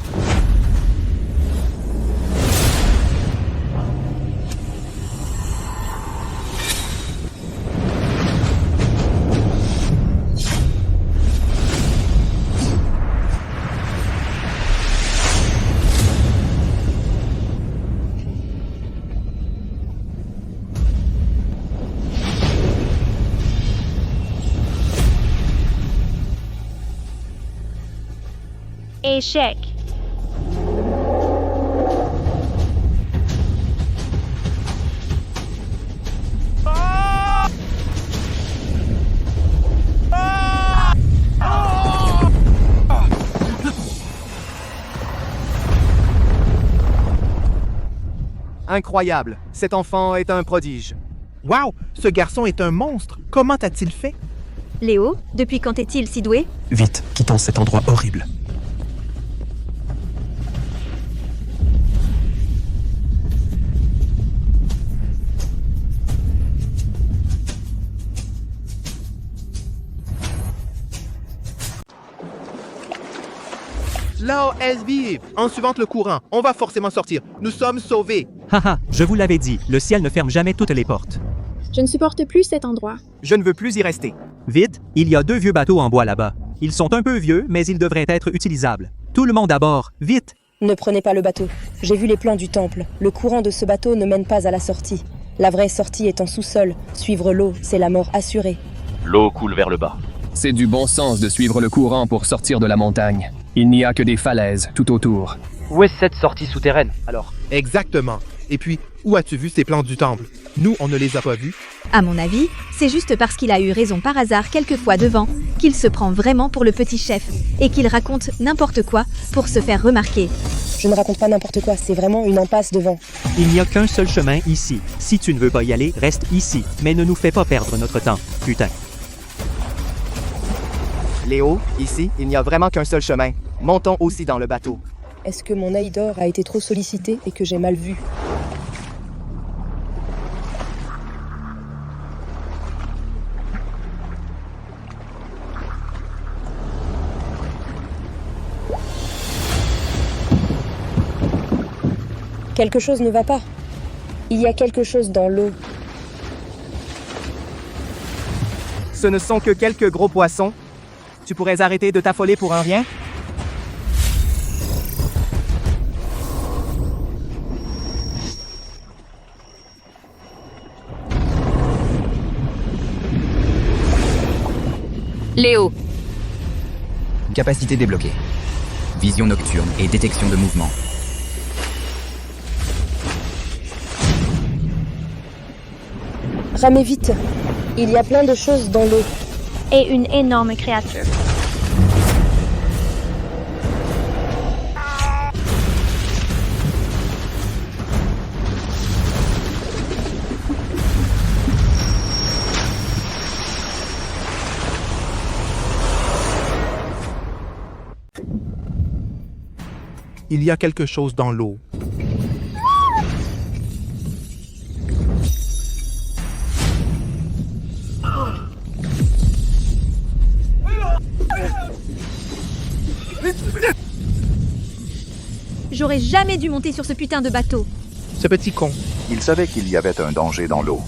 Échec. Incroyable. Cet enfant est un prodige. Wow, ce garçon est un monstre. Comment a-t-il fait? Léo, depuis quand est-il si doué? Vite, quittons cet endroit horrible. Là, elles vivent. En suivant le courant, on va forcément sortir. Nous sommes sauvés. Haha, je vous l'avais dit, le ciel ne ferme jamais toutes les portes. Je ne supporte plus cet endroit. Je ne veux plus y rester. Vite, il y a 2 vieux bateaux en bois là-bas. Ils sont un peu vieux, mais ils devraient être utilisables. Tout le monde à bord, vite! Ne prenez pas le bateau. J'ai vu les plans du temple. Le courant de ce bateau ne mène pas à la sortie. La vraie sortie est en sous-sol. Suivre l'eau, c'est la mort assurée. L'eau coule vers le bas. C'est du bon sens de suivre le courant pour sortir de la montagne. Il n'y a que des falaises tout autour. Où est cette sortie souterraine, alors? Exactement. Et puis, où as-tu vu ces plans du temple? Nous, on ne les a pas vus. À mon avis, c'est juste parce qu'il a eu raison par hasard quelques fois devant qu'il se prend vraiment pour le petit chef et qu'il raconte n'importe quoi pour se faire remarquer. Je ne raconte pas n'importe quoi, c'est vraiment une impasse devant. Il n'y a qu'un seul chemin ici. Si tu ne veux pas y aller, reste ici. Mais ne nous fais pas perdre notre temps. Putain. Léo, ici, il n'y a vraiment qu'un seul chemin. Montons aussi dans le bateau. Est-ce que mon œil d'or a été trop sollicité et que j'ai mal vu? Quelque chose ne va pas. Il y a quelque chose dans l'eau. Ce ne sont que quelques gros poissons. Tu pourrais arrêter de t'affoler pour un rien? Léo. Capacité débloquée. Vision nocturne et détection de mouvement. Ramez vite. Il y a plein de choses dans l'eau. Et une énorme créature. Il y a quelque chose dans l'eau. J'aurais jamais dû monter sur ce putain de bateau. Ce petit con. Il savait qu'il y avait un danger dans l'eau.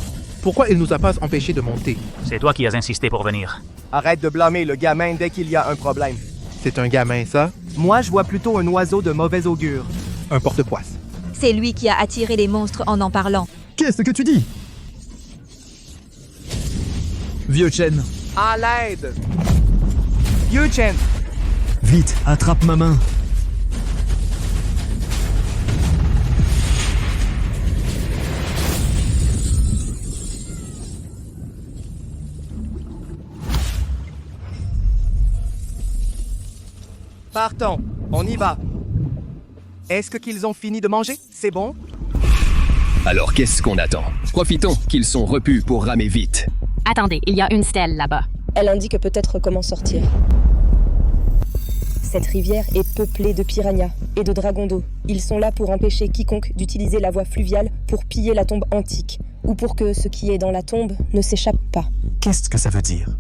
Pourquoi il nous a pas empêchés de monter? C'est toi qui as insisté pour venir. Arrête de blâmer le gamin dès qu'il y a un problème. C'est un gamin, ça? Moi, je vois plutôt un oiseau de mauvais augure. Un porte-poisse. C'est lui qui a attiré les monstres en parlant. Qu'est-ce que tu dis? Vieux Chen. À l'aide! Vieux Chen! Vite, attrape ma main. Partons, on y va. Est-ce qu'ils ont fini de manger? C'est bon? Alors qu'est-ce qu'on attend? Profitons qu'ils sont repus pour ramer vite. Attendez, il y a une stèle là-bas. Elle indique peut-être comment sortir. Cette rivière est peuplée de piranhas et de dragons d'eau. Ils sont là pour empêcher quiconque d'utiliser la voie fluviale pour piller la tombe antique, ou pour que ce qui est dans la tombe ne s'échappe pas. Qu'est-ce que ça veut dire?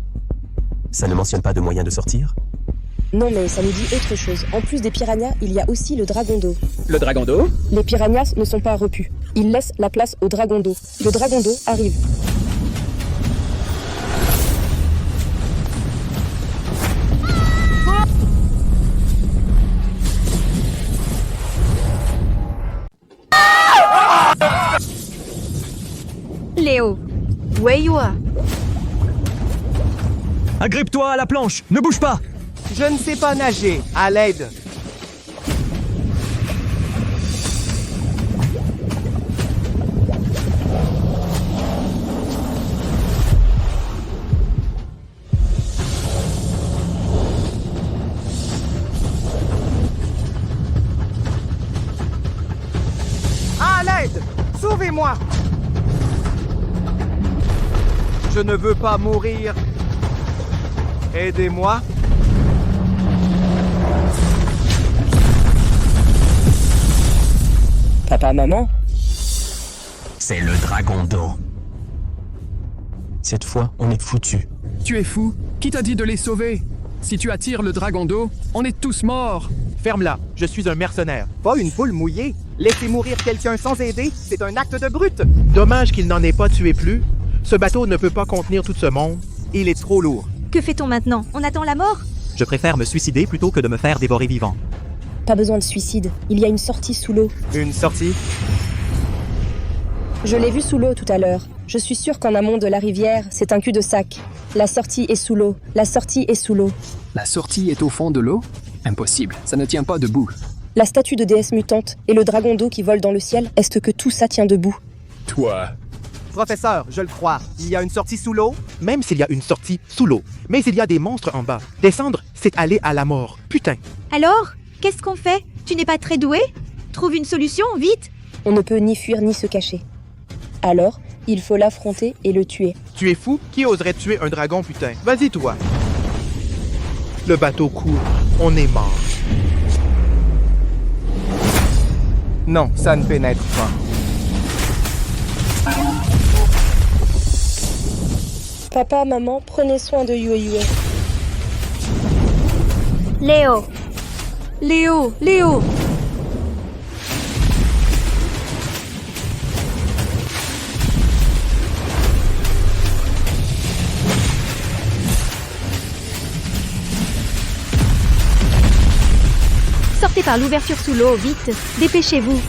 Ça ne mentionne pas de moyen de sortir? Non, mais ça nous dit autre chose. En plus des piranhas, il y a aussi le dragon d'eau. Le dragon d'eau? Les piranhas ne sont pas repus. Ils laissent la place au dragon d'eau. Le dragon d'eau arrive. Léo, where you are? Agrippe-toi à la planche, ne bouge pas! Je ne sais pas nager, à l'aide. Tuez-moi! Je ne veux pas mourir. Aidez-moi. Papa, maman? C'est le dragon d'eau. Cette fois, on est foutus. Tu es fou? Qui t'a dit de les sauver? Si tu attires le dragon d'eau, on est tous morts. Ferme-la, je suis un mercenaire. Pas une poule mouillée. Laisser mourir quelqu'un sans aider, c'est un acte de brute. Dommage qu'il n'en ait pas tué plus. Ce bateau ne peut pas contenir tout ce monde. Il est trop lourd. Que fait-on maintenant? On attend la mort? Je préfère me suicider plutôt que de me faire dévorer vivant. Pas besoin de suicide, il y a une sortie sous l'eau. Une sortie? Je l'ai vu sous l'eau tout à l'heure. Je suis sûre qu'en amont de la rivière, c'est un cul-de-sac. La sortie est sous l'eau. La sortie est sous l'eau. La sortie est au fond de l'eau? Impossible, ça ne tient pas debout. La statue de déesse mutante et le dragon d'eau qui vole dans le ciel, est-ce que tout ça tient debout? Toi. Professeur, je le crois. Il y a une sortie sous l'eau? Même s'il y a une sortie sous l'eau. Mais il y a des monstres en bas. Descendre, c'est aller à la mort. Putain. Alors? Qu'est-ce qu'on fait? Tu n'es pas très doué? Trouve une solution, vite! On ne peut ni fuir ni se cacher. Alors, il faut l'affronter et le tuer. Tu es fou? Qui oserait tuer un dragon, putain? Vas-y, toi. Le bateau coule. On est mort. Non, ça ne pénètre pas. Papa, maman, prenez soin de Yue Yue. Léo! Léo! Léo! Sortez par l'ouverture sous l'eau, vite! Dépêchez-vous!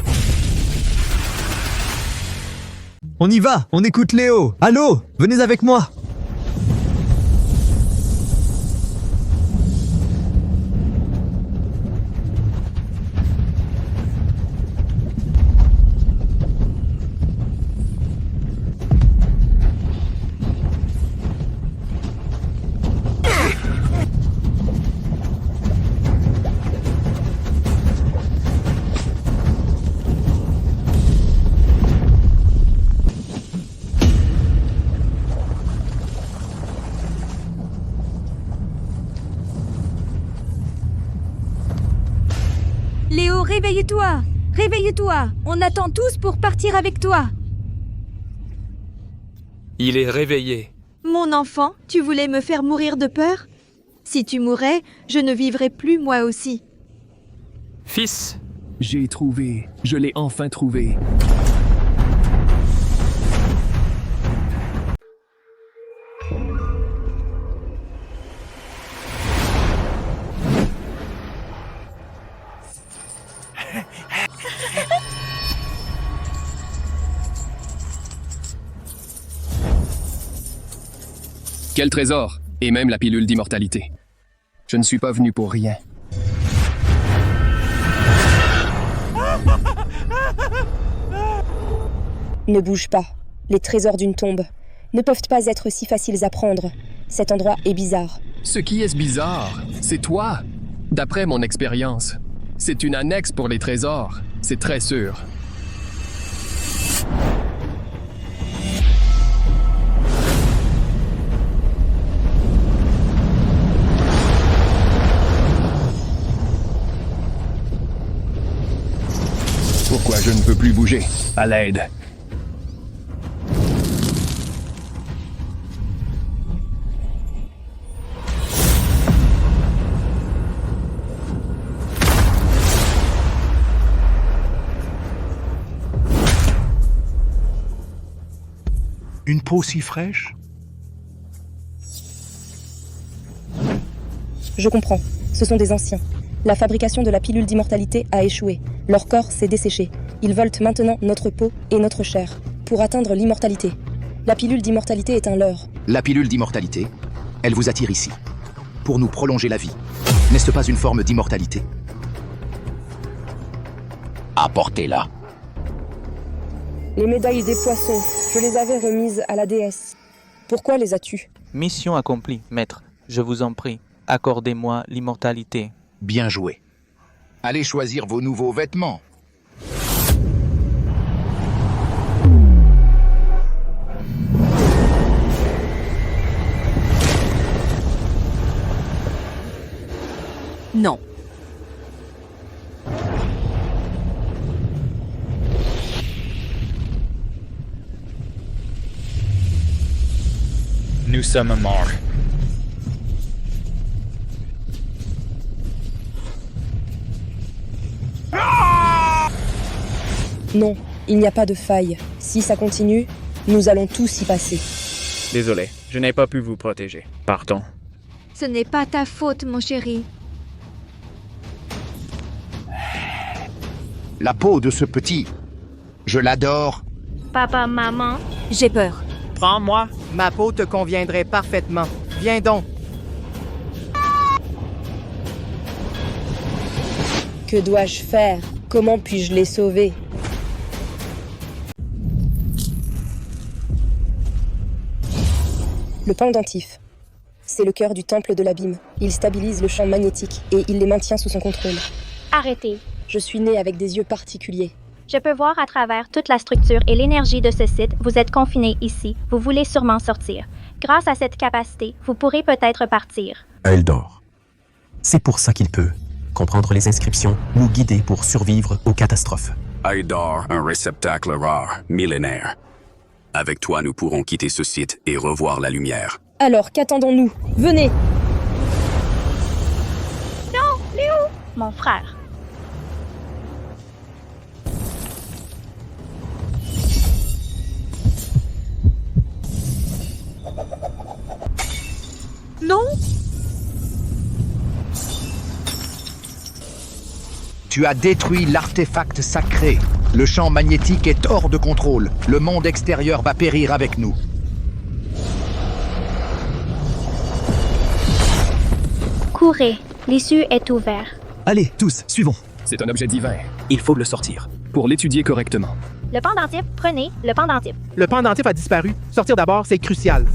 On y va, on écoute Léo. Allô, venez avec moi. Léo, réveille-toi! Réveille-toi! On attend tous pour partir avec toi! Il est réveillé. Mon enfant, tu voulais me faire mourir de peur? Si tu mourais, je ne vivrais plus moi aussi. Fils, J'ai trouvé. Je l'ai enfin trouvé. Quel trésor! Et même la pilule d'immortalité. Je ne suis pas venu pour rien. Ne bouge pas. Les trésors d'une tombe ne peuvent pas être si faciles à prendre. Cet endroit est bizarre. Ce qui est bizarre, c'est toi. D'après mon expérience, c'est une annexe pour les trésors. C'est très sûr. Pourquoi je ne peux plus bouger? À l'aide. Une peau si fraîche? Je comprends. Ce sont des anciens. La fabrication de la pilule d'immortalité a échoué. Leur corps s'est desséché. Ils veulent maintenant notre peau et notre chair pour atteindre l'immortalité. La pilule d'immortalité est un leurre. La pilule d'immortalité, elle vous attire ici, pour nous prolonger la vie. N'est-ce pas une forme d'immortalité? Apportez-la. Les médailles des poissons, je les avais remises à la déesse. Pourquoi les as-tu? Mission accomplie, maître. Je vous en prie, accordez-moi l'immortalité. Bien joué. Allez choisir vos nouveaux vêtements. Nous sommes morts. Non, il n'y a pas de faille. Si ça continue, nous allons tous y passer. Désolé, je n'ai pas pu vous protéger. Partons. Ce n'est pas ta faute, mon chéri. La peau de ce petit, je l'adore. Papa, maman. J'ai peur. Prends-moi. Ma peau te conviendrait parfaitement. Viens donc. Que dois-je faire? Comment puis-je les sauver? Le pendentif. C'est le cœur du temple de l'abîme. Il stabilise le champ magnétique et il les maintient sous son contrôle. Arrêtez. Je suis né avec des yeux particuliers. Je peux voir à travers toute la structure et l'énergie de ce site. Vous êtes confiné ici. Vous voulez sûrement sortir. Grâce à cette capacité, vous pourrez peut-être partir. Eldor. C'est pour ça qu'il peut comprendre les inscriptions, nous guider pour survivre aux catastrophes. Eldor, un réceptacle rare, millénaire. Avec toi, nous pourrons quitter ce site et revoir la lumière. Alors, qu'attendons-nous? Venez! Non, Léo! Mon frère. Non! Tu as détruit l'artefact sacré. Le champ magnétique est hors de contrôle. Le monde extérieur va périr avec nous. Courez. L'issue est ouverte. Allez, tous, suivons. C'est un objet divin. Il faut le sortir. Pour l'étudier correctement. Le pendentif, prenez le pendentif. Le pendentif a disparu. Sortir d'abord, c'est crucial.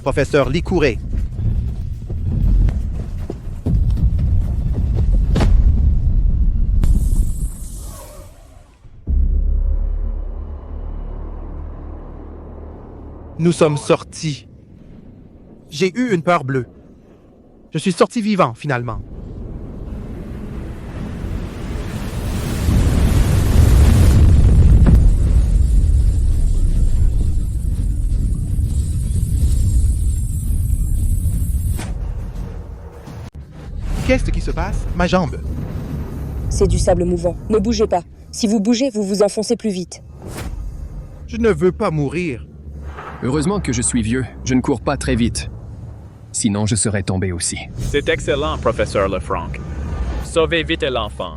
Professeur Licouré. Nous sommes sortis. J'ai eu une peur bleue. Je suis sorti vivant, finalement. Qu'est-ce qui se passe? Ma jambe. C'est du sable mouvant. Ne bougez pas. Si vous bougez, vous vous enfoncez plus vite. Je ne veux pas mourir. Heureusement que je suis vieux. Je ne cours pas très vite. Sinon, je serais tombé aussi. C'est excellent, professeur Lefranc. Sauvez vite l'enfant.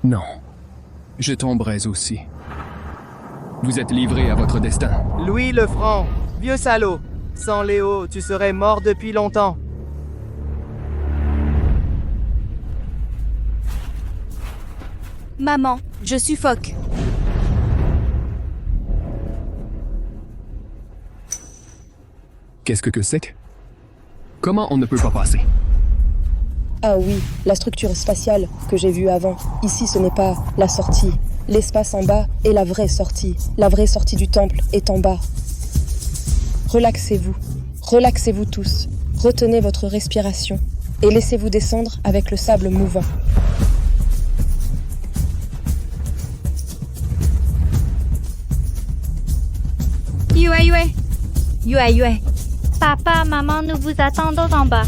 Non. Je tomberais aussi. Vous êtes livré à votre destin. Louis Lefranc, vieux salaud. Sans Léo, tu serais mort depuis longtemps. Maman, je suffoque. Qu'est-ce que c'est que? Comment on ne peut pas passer? Ah oui, la structure spatiale que j'ai vue avant. Ici, ce n'est pas la sortie. L'espace en bas est la vraie sortie. La vraie sortie du temple est en bas. Relaxez-vous. Relaxez-vous tous. Retenez votre respiration et laissez-vous descendre avec le sable mouvant. Yue. Yue. Papa, maman, nous vous attendons en bas.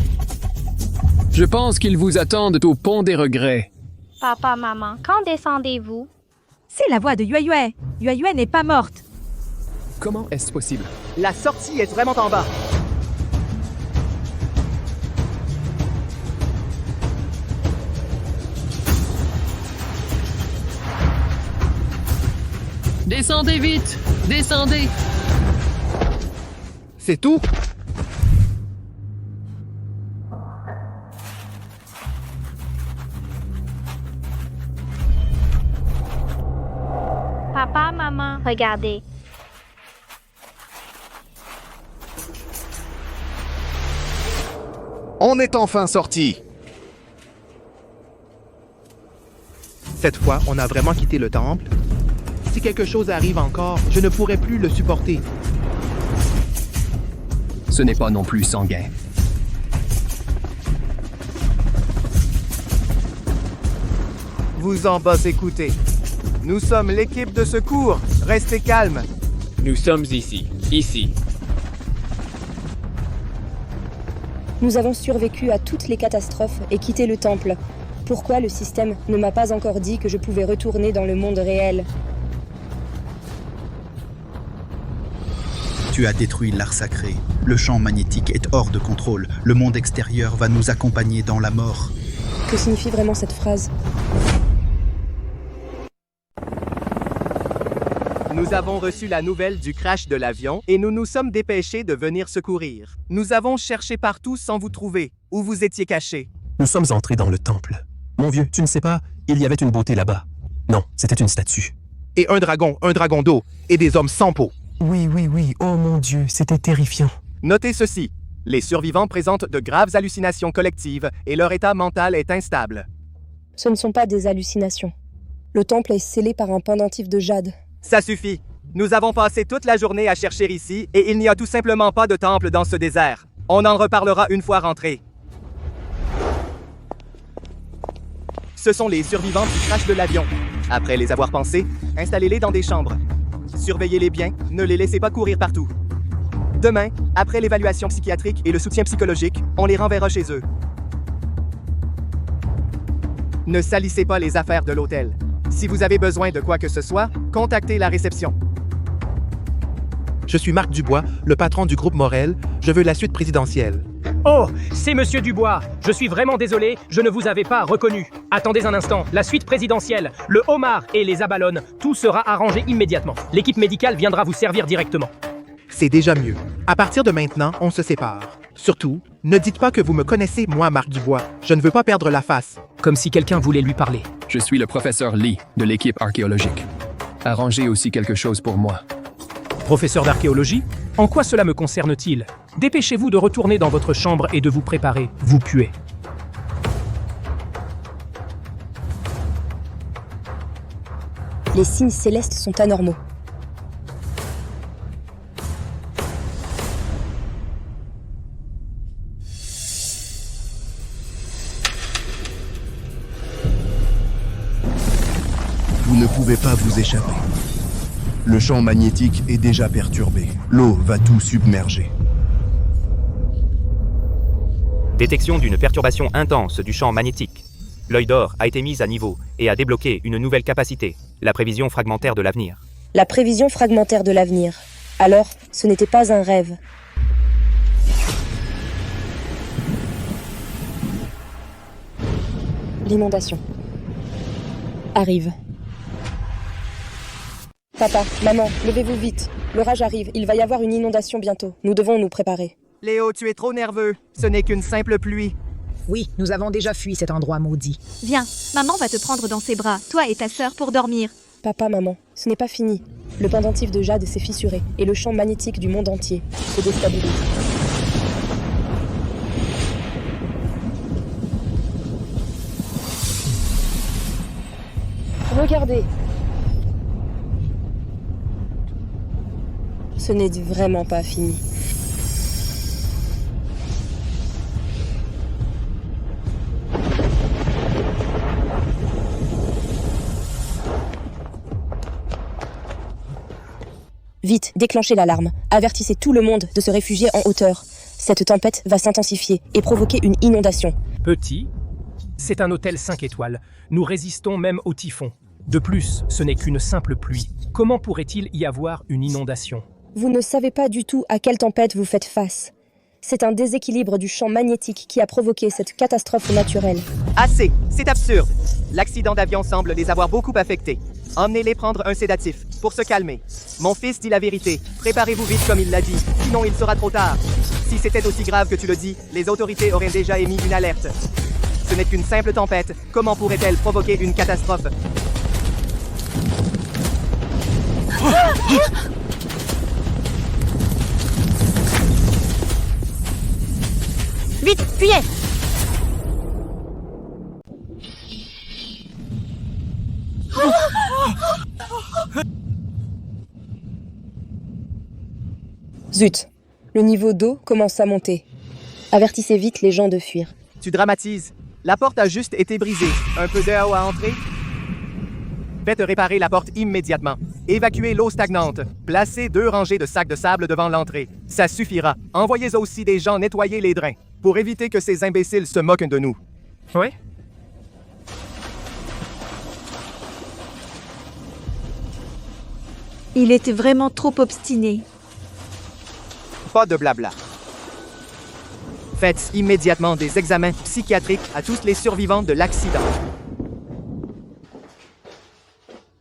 Je pense qu'ils vous attendent au pont des regrets. Papa, maman, quand descendez-vous? C'est la voix de Yue. Yue n'est pas morte. Comment est-ce possible? La sortie est vraiment en bas. Descendez vite! Descendez! C'est tout? Papa, maman, regardez. On est enfin sortis. Cette fois, on a vraiment quitté le temple. Si quelque chose arrive encore, je ne pourrai plus le supporter. Ce n'est pas non plus sanguin. Vous en boss écoutez. Nous sommes l'équipe de secours. Restez calme. Nous sommes ici. Ici. Nous avons survécu à toutes les catastrophes et quitté le temple. Pourquoi le système ne m'a pas encore dit que je pouvais retourner dans le monde réel? Tu as détruit l'art sacré. Le champ magnétique est hors de contrôle. Le monde extérieur va nous accompagner dans la mort. Que signifie vraiment cette phrase? Nous avons reçu la nouvelle du crash de l'avion et nous nous sommes dépêchés de venir secourir. Nous avons cherché partout sans vous trouver. Où vous étiez cachés? Nous sommes entrés dans le temple. Mon vieux, tu ne sais pas, il y avait une beauté là-bas. Non, c'était une statue. Et un dragon d'eau, et des hommes sans peau. Oui, oh mon Dieu, c'était terrifiant. Notez ceci. Les survivants présentent de graves hallucinations collectives et leur état mental est instable. Ce ne sont pas des hallucinations. Le temple est scellé par un pendentif de jade. Ça suffit. Nous avons passé toute la journée à chercher ici et il n'y a tout simplement pas de temple dans ce désert. On en reparlera une fois rentrés. Ce sont les survivants du crash de l'avion. Après les avoir pansés, installez-les dans des chambres. Surveillez-les bien, ne les laissez pas courir partout. Demain, après l'évaluation psychiatrique et le soutien psychologique, on les renverra chez eux. Ne salissez pas les affaires de l'hôtel. Si vous avez besoin de quoi que ce soit, contactez la réception. Je suis Marc Dubois, le patron du groupe Morel. Je veux la suite présidentielle. Oh, c'est Monsieur Dubois. Je suis vraiment désolé, je ne vous avais pas reconnu. Attendez un instant, la suite présidentielle, le homard et les abalones, tout sera arrangé immédiatement. L'équipe médicale viendra vous servir directement. C'est déjà mieux. À partir de maintenant, on se sépare. Surtout, ne dites pas que vous me connaissez, moi, Marc Dubois. Je ne veux pas perdre la face. Comme si quelqu'un voulait lui parler. Je suis le professeur Lee de l'équipe archéologique. Arrangez aussi quelque chose pour moi. Professeur d'archéologie, en quoi cela me concerne-t-il? Dépêchez-vous de retourner dans votre chambre et de vous préparer. Vous puez. Les signes célestes sont anormaux. Vous ne pouvez pas vous échapper. Le champ magnétique est déjà perturbé. L'eau va tout submerger. Détection d'une perturbation intense du champ magnétique. L'œil d'or a été mis à niveau et a débloqué une nouvelle capacité, la prévision fragmentaire de l'avenir. La prévision fragmentaire de l'avenir. Alors, ce n'était pas un rêve. L'inondation arrive. Papa, maman, levez-vous vite. L'orage arrive, il va y avoir une inondation bientôt. Nous devons nous préparer. Léo, tu es trop nerveux. Ce n'est qu'une simple pluie. Oui, nous avons déjà fui cet endroit maudit. Viens, maman va te prendre dans ses bras, toi et ta sœur, pour dormir. Papa, maman, ce n'est pas fini. Le pendentif de jade s'est fissuré et le champ magnétique du monde entier se déstabilise. Regardez. Ce n'est vraiment pas fini. Vite, déclenchez l'alarme. Avertissez tout le monde de se réfugier en hauteur. Cette tempête va s'intensifier et provoquer une inondation. Petit, c'est un hôtel 5 étoiles. Nous résistons même au typhon. De plus, ce n'est qu'une simple pluie. Comment pourrait-il y avoir une inondation ? Vous ne savez pas du tout à quelle tempête vous faites face. C'est un déséquilibre du champ magnétique qui a provoqué cette catastrophe naturelle. Assez, c'est absurde. L'accident d'avion semble les avoir beaucoup affectés. Emmenez-les prendre un sédatif, pour se calmer. Mon fils dit la vérité. Préparez-vous vite comme il l'a dit, sinon il sera trop tard. Si c'était aussi grave que tu le dis, les autorités auraient déjà émis une alerte. Ce n'est qu'une simple tempête. Comment pourrait-elle provoquer une catastrophe ? Vite, fuyez! Zut, le niveau d'eau commence à monter. Avertissez vite les gens de fuir. Tu dramatises. La porte a juste été brisée. Un peu d'eau à entrer? Faites réparer la porte immédiatement. Évacuez l'eau stagnante. Placez 2 rangées de sacs de sable devant l'entrée. Ça suffira. Envoyez aussi des gens nettoyer les drains, pour éviter que ces imbéciles se moquent de nous. Oui? Il était vraiment trop obstiné. Pas de blabla. Faites immédiatement des examens psychiatriques à tous les survivants de l'accident.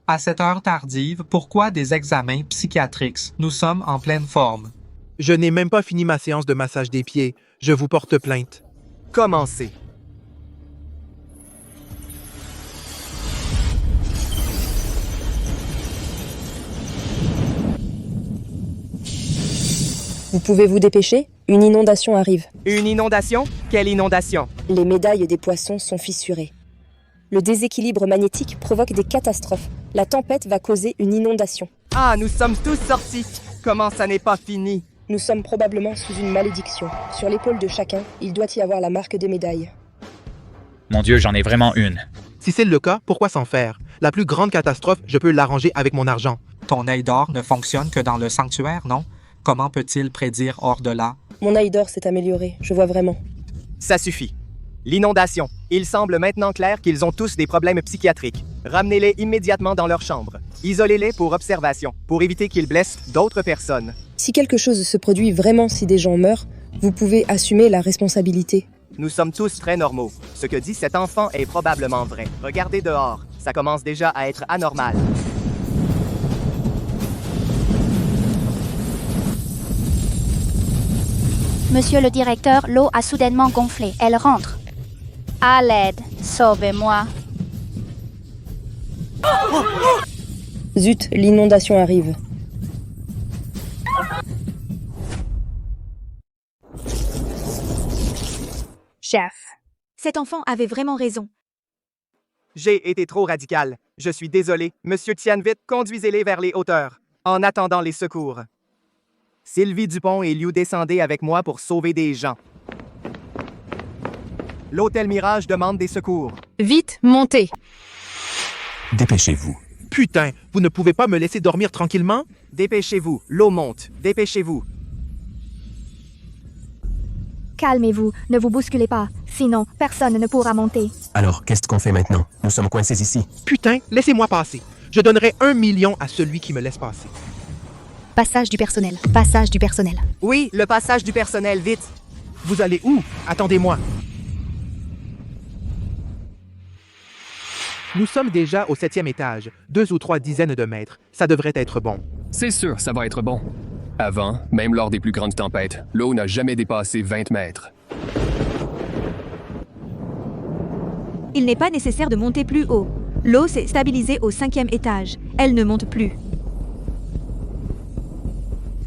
À cette heure tardive, pourquoi des examens psychiatriques? Nous sommes en pleine forme. Je n'ai même pas fini ma séance de massage des pieds. Je vous porte plainte. Commencez. Vous pouvez vous dépêcher? Une inondation arrive. Une inondation? Quelle inondation? Les médailles des poissons sont fissurées. Le déséquilibre magnétique provoque des catastrophes. La tempête va causer une inondation. Ah, nous sommes tous sortis. Comment ça n'est pas fini? Nous sommes probablement sous une malédiction. Sur l'épaule de chacun, il doit y avoir la marque des médailles. Mon Dieu, j'en ai vraiment une. Si c'est le cas, pourquoi s'en faire? La plus grande catastrophe, je peux l'arranger avec mon argent. Ton œil d'or ne fonctionne que dans le sanctuaire, non? Comment peut-il prédire hors de là? Mon œil d'or s'est amélioré, je vois vraiment. Ça suffit. L'inondation. Il semble maintenant clair qu'ils ont tous des problèmes psychiatriques. Ramenez-les immédiatement dans leur chambre. Isolez-les pour observation, pour éviter qu'ils blessent d'autres personnes. Si quelque chose se produit vraiment si des gens meurent, vous pouvez assumer la responsabilité. Nous sommes tous très normaux. Ce que dit cet enfant est probablement vrai. Regardez dehors. Ça commence déjà à être anormal. Monsieur le directeur, l'eau a soudainement gonflé. Elle rentre. À l'aide, sauvez-moi. Zut, l'inondation arrive. Chef. Cet enfant avait vraiment raison. J'ai été trop radical. Je suis désolé. Monsieur Tianvit, conduisez-les vers les hauteurs, en attendant les secours. Sylvie Dupont et Liu, descendez avec moi pour sauver des gens. L'Hôtel Mirage demande des secours. Vite, montez. Dépêchez-vous. Putain, vous ne pouvez pas me laisser dormir tranquillement? Dépêchez-vous, l'eau monte. Dépêchez-vous. Calmez-vous, ne vous bousculez pas, sinon personne ne pourra monter. Alors, qu'est-ce qu'on fait maintenant? Nous sommes coincés ici. Putain, laissez-moi passer. Je donnerai 1 million à celui qui me laisse passer. Passage du personnel. Passage du personnel. Oui, le passage du personnel, vite. Vous allez où? Attendez-moi. Nous sommes déjà au 7e étage, 2 ou 3 dizaines de mètres. Ça devrait être bon. C'est sûr, ça va être bon. Avant, même lors des plus grandes tempêtes, l'eau n'a jamais dépassé 20 mètres. Il n'est pas nécessaire de monter plus haut. L'eau s'est stabilisée au 5e étage. Elle ne monte plus.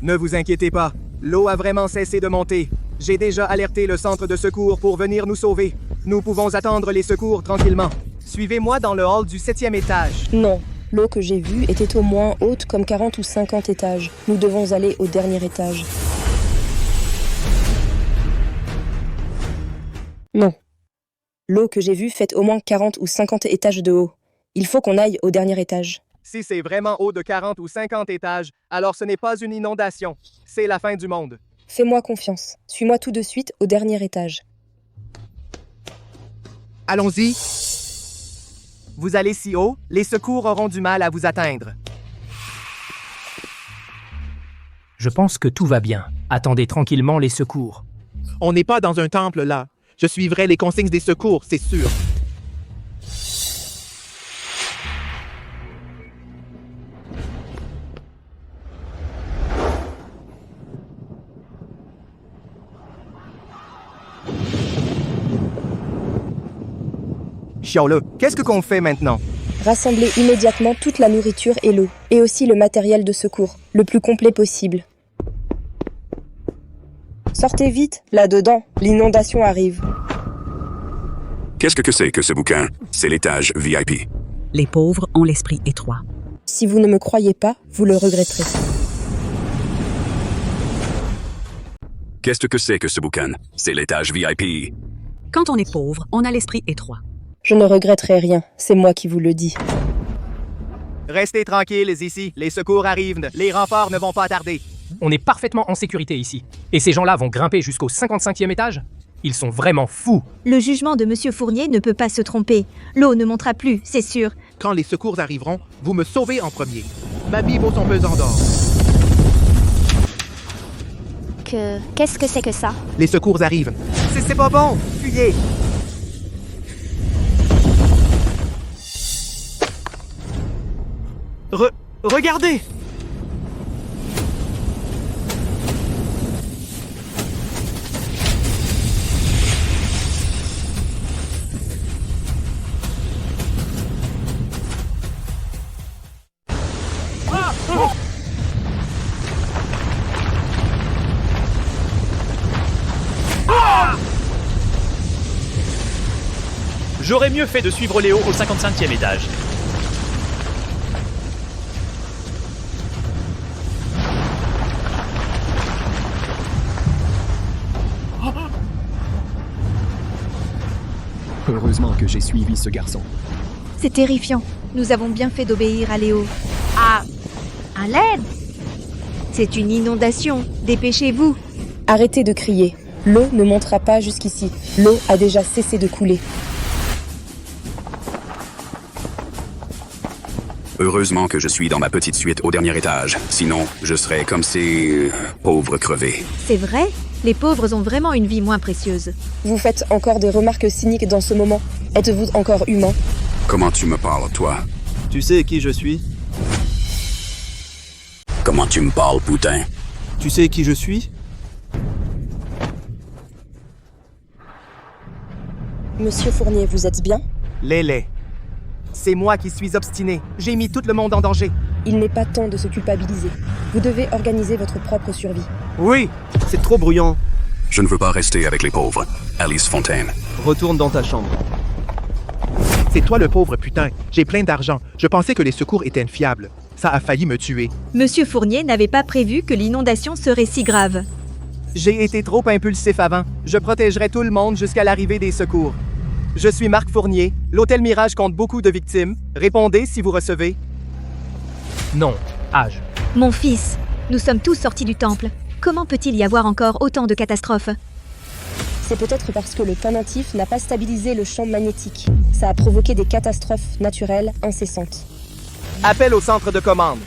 Ne vous inquiétez pas. L'eau a vraiment cessé de monter. J'ai déjà alerté le centre de secours pour venir nous sauver. Nous pouvons attendre les secours tranquillement. Suivez-moi dans le hall du 7e étage. Non, l'eau que j'ai vue était au moins haute comme 40 ou 50 étages. Nous devons aller au dernier étage. Non. L'eau que j'ai vue fait au moins 40 ou 50 étages de haut. Il faut qu'on aille au dernier étage. Si c'est vraiment haut de 40 ou 50 étages, alors ce n'est pas une inondation. C'est la fin du monde. Fais-moi confiance. Suis-moi tout de suite au dernier étage. Allons-y. Vous allez si haut, les secours auront du mal à vous atteindre. Je pense que tout va bien. Attendez tranquillement les secours. On n'est pas dans un temple là. Je suivrai les consignes des secours, c'est sûr. Chiaole, qu'est-ce qu'on fait maintenant? Rassemblez immédiatement toute la nourriture et l'eau, et aussi le matériel de secours, le plus complet possible. Sortez vite, là-dedans, l'inondation arrive. Qu'est-ce que c'est que ce bouquin? C'est l'étage VIP. Les pauvres ont l'esprit étroit. Si vous ne me croyez pas, vous le regretterez. Qu'est-ce que c'est que ce boucan? C'est l'étage VIP. Quand on est pauvre, on a l'esprit étroit. Je ne regretterai rien, c'est moi qui vous le dis. Restez tranquilles ici, les secours arrivent, les renforts ne vont pas tarder. On est parfaitement en sécurité ici. Et ces gens-là vont grimper jusqu'au 55e étage? Ils sont vraiment fous. Le jugement de Monsieur Fournier ne peut pas se tromper. L'eau ne montera plus, c'est sûr. Quand les secours arriveront, vous me sauvez en premier. Ma vie vaut son pesant d'or. Qu'est-ce que c'est que ça? Les secours arrivent. C'est pas bon! Fuyez! Regardez! J'aurais mieux fait de suivre Léo au 55e étage. Heureusement que j'ai suivi ce garçon. C'est terrifiant. Nous avons bien fait d'obéir à Léo. À l'aide? C'est une inondation. Dépêchez-vous. Arrêtez de crier. L'eau ne montera pas jusqu'ici. L'eau a déjà cessé de couler. Heureusement que je suis dans ma petite suite au dernier étage. Sinon, je serais comme ces pauvres crevés. C'est vrai? Les pauvres ont vraiment une vie moins précieuse. Vous faites encore des remarques cyniques dans ce moment. Êtes-vous encore humain? Comment tu me parles, toi? Tu sais qui je suis? Comment tu me parles, putain? Tu sais qui je suis? Monsieur Fournier, vous êtes bien? Lélé. C'est moi qui suis obstiné. J'ai mis tout le monde en danger. Il n'est pas temps de se culpabiliser. Vous devez organiser votre propre survie. Oui, c'est trop brouillon. Je ne veux pas rester avec les pauvres. Alice Fontaine. Retourne dans ta chambre. C'est toi le pauvre putain. J'ai plein d'argent. Je pensais que les secours étaient fiables. Ça a failli me tuer. Monsieur Fournier n'avait pas prévu que l'inondation serait si grave. J'ai été trop impulsif avant. Je protégerai tout le monde jusqu'à l'arrivée des secours. Je suis Marc Fournier. L'Hôtel Mirage compte beaucoup de victimes. Répondez si vous recevez. Non. Âge. Mon fils, nous sommes tous sortis du temple. Comment peut-il y avoir encore autant de catastrophes? C'est peut-être parce que le pendentif n'a pas stabilisé le champ magnétique. Ça a provoqué des catastrophes naturelles incessantes. Appel au centre de commande.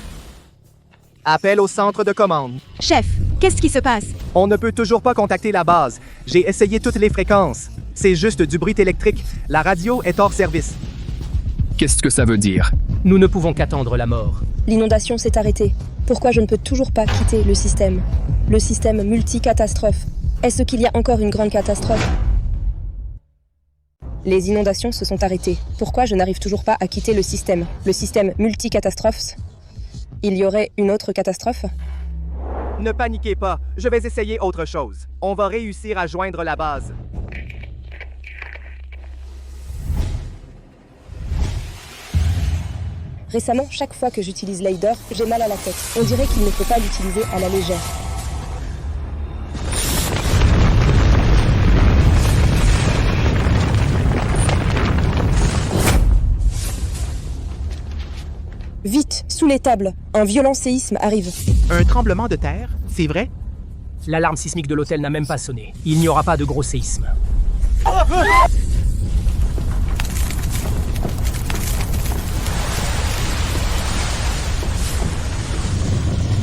Appel au centre de commande. Chef, qu'est-ce qui se passe? On ne peut toujours pas contacter la base. J'ai essayé toutes les fréquences. C'est juste du bruit électrique. La radio est hors service. Qu'est-ce que ça veut dire? Nous ne pouvons qu'attendre la mort. L'inondation s'est arrêtée. Pourquoi je ne peux toujours pas quitter le système? Le système multicatastrophe. Est-ce qu'il y a encore une grande catastrophe? Les inondations se sont arrêtées. Pourquoi je n'arrive toujours pas à quitter le système? Le système multicatastrophe? Il y aurait une autre catastrophe? Ne paniquez pas. Je vais essayer autre chose. On va réussir à joindre la base. Récemment, chaque fois que j'utilise l'Aider, j'ai mal à la tête. On dirait qu'il ne faut pas l'utiliser à la légère. Vite, sous les tables, un violent séisme arrive. Un tremblement de terre, c'est vrai? L'alarme sismique de l'hôtel n'a même pas sonné. Il n'y aura pas de gros séisme.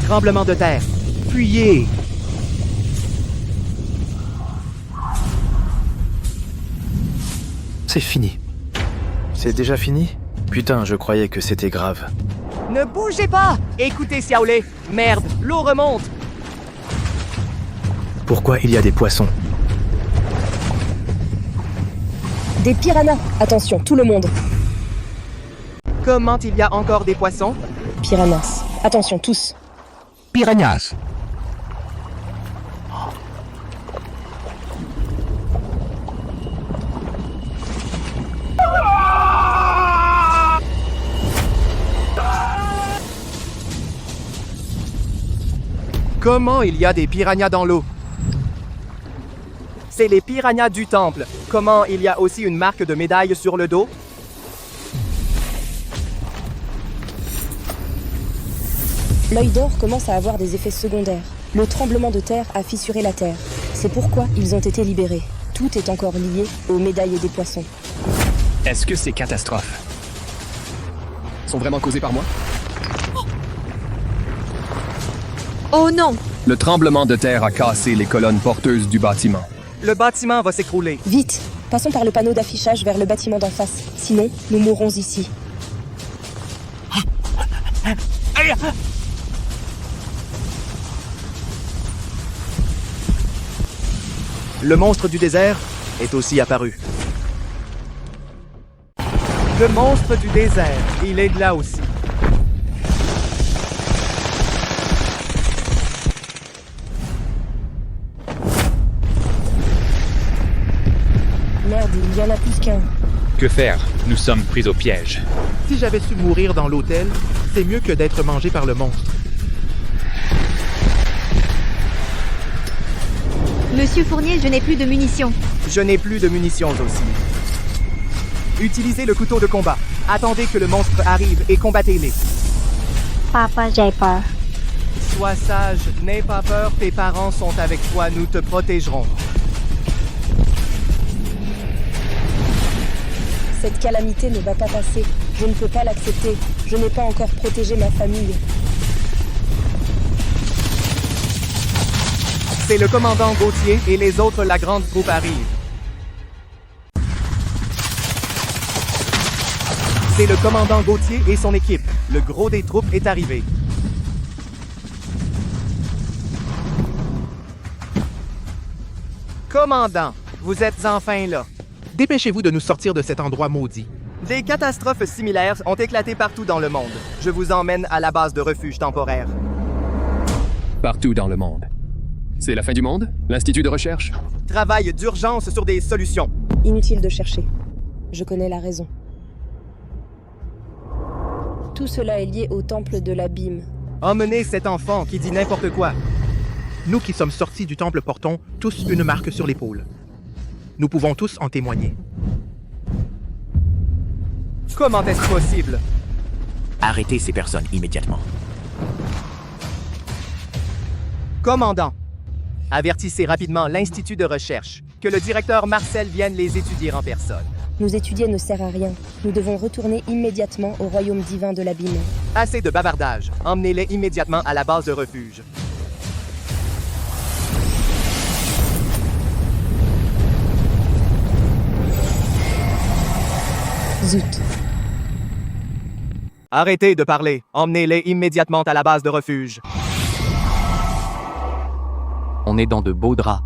Tremblement de terre. Fuyez! C'est fini. C'est déjà fini? Putain, je croyais que c'était grave. Ne bougez pas! Écoutez, Xiaolei. Merde, l'eau remonte. Pourquoi il y a des poissons? Des piranhas! Attention, tout le monde. Comment il y a encore des poissons? Piranhas. Attention, tous. Piranhas. Comment il y a des piranhas dans l'eau? C'est les piranhas du temple. Comment il y a aussi une marque de médaille sur le dos? L'œil d'or commence à avoir des effets secondaires. Le tremblement de terre a fissuré la terre. C'est pourquoi ils ont été libérés. Tout est encore lié aux médailles des poissons. Est-ce que ces catastrophes sont vraiment causées par moi? Oh non! Le tremblement de terre a cassé les colonnes porteuses du bâtiment. Le bâtiment va s'écrouler. Vite! Passons par le panneau d'affichage vers le bâtiment d'en face. Sinon, nous mourrons ici. Le monstre du désert est aussi apparu. Le monstre du désert, il est là aussi. Merde, il y en a plus qu'un. Que faire? Nous sommes pris au piège. Si j'avais su mourir dans l'hôtel, c'est mieux que d'être mangé par le monstre. Monsieur Fournier, je n'ai plus de munitions. Je n'ai plus de munitions aussi. Utilisez le couteau de combat. Attendez que le monstre arrive et combattez-les. Papa, j'ai peur. Sois sage, n'aie pas peur, tes parents sont avec toi, nous te protégerons. Cette calamité ne va pas passer. Je ne peux pas l'accepter. Je n'ai pas encore protégé ma famille. C'est le commandant Gauthier et les autres, la grande troupe arrive. C'est le commandant Gauthier et son équipe. Le gros des troupes est arrivé. Commandant, vous êtes enfin là. Dépêchez-vous de nous sortir de cet endroit maudit. Des catastrophes similaires ont éclaté partout dans le monde. Je vous emmène à la base de refuge temporaire. Partout dans le monde. C'est la fin du monde? L'Institut de recherche? Travail d'urgence sur des solutions. Inutile de chercher. Je connais la raison. Tout cela est lié au temple de l'abîme. Emmenez cet enfant qui dit n'importe quoi. Nous qui sommes sortis du temple portons tous une marque sur l'épaule. Nous pouvons tous en témoigner. Comment est-ce possible? Arrêtez ces personnes immédiatement. Commandant, avertissez rapidement l'Institut de recherche que le directeur Marcel vienne les étudier en personne. Nous étudier ne sert à rien. Nous devons retourner immédiatement au royaume divin de l'abîme. Assez de bavardage. Emmenez-les immédiatement à la base de refuge. Zut. Arrêtez de parler. Emmenez-les immédiatement à la base de refuge. On est dans de beaux draps.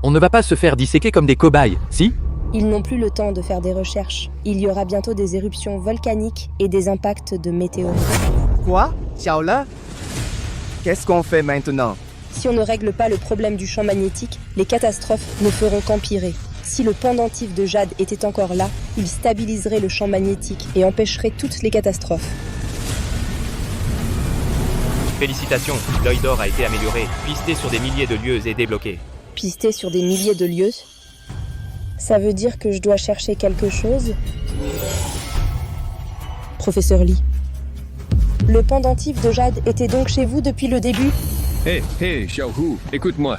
On ne va pas se faire disséquer comme des cobayes, si? Ils n'ont plus le temps de faire des recherches. Il y aura bientôt des éruptions volcaniques et des impacts de météores. Quoi? Xiaola? Qu'est-ce qu'on fait maintenant? Si on ne règle pas le problème du champ magnétique, les catastrophes ne feront qu'empirer. Si le pendentif de jade était encore là, il stabiliserait le champ magnétique et empêcherait toutes les catastrophes. Félicitations, l'œil d'or a été amélioré, pisté sur des milliers de lieux et débloqué. Pisté sur des milliers de lieux? Ça veut dire que je dois chercher quelque chose? Professeur Lee. Le pendentif de jade était donc chez vous depuis le début? Hé, Xiaohu, écoute-moi.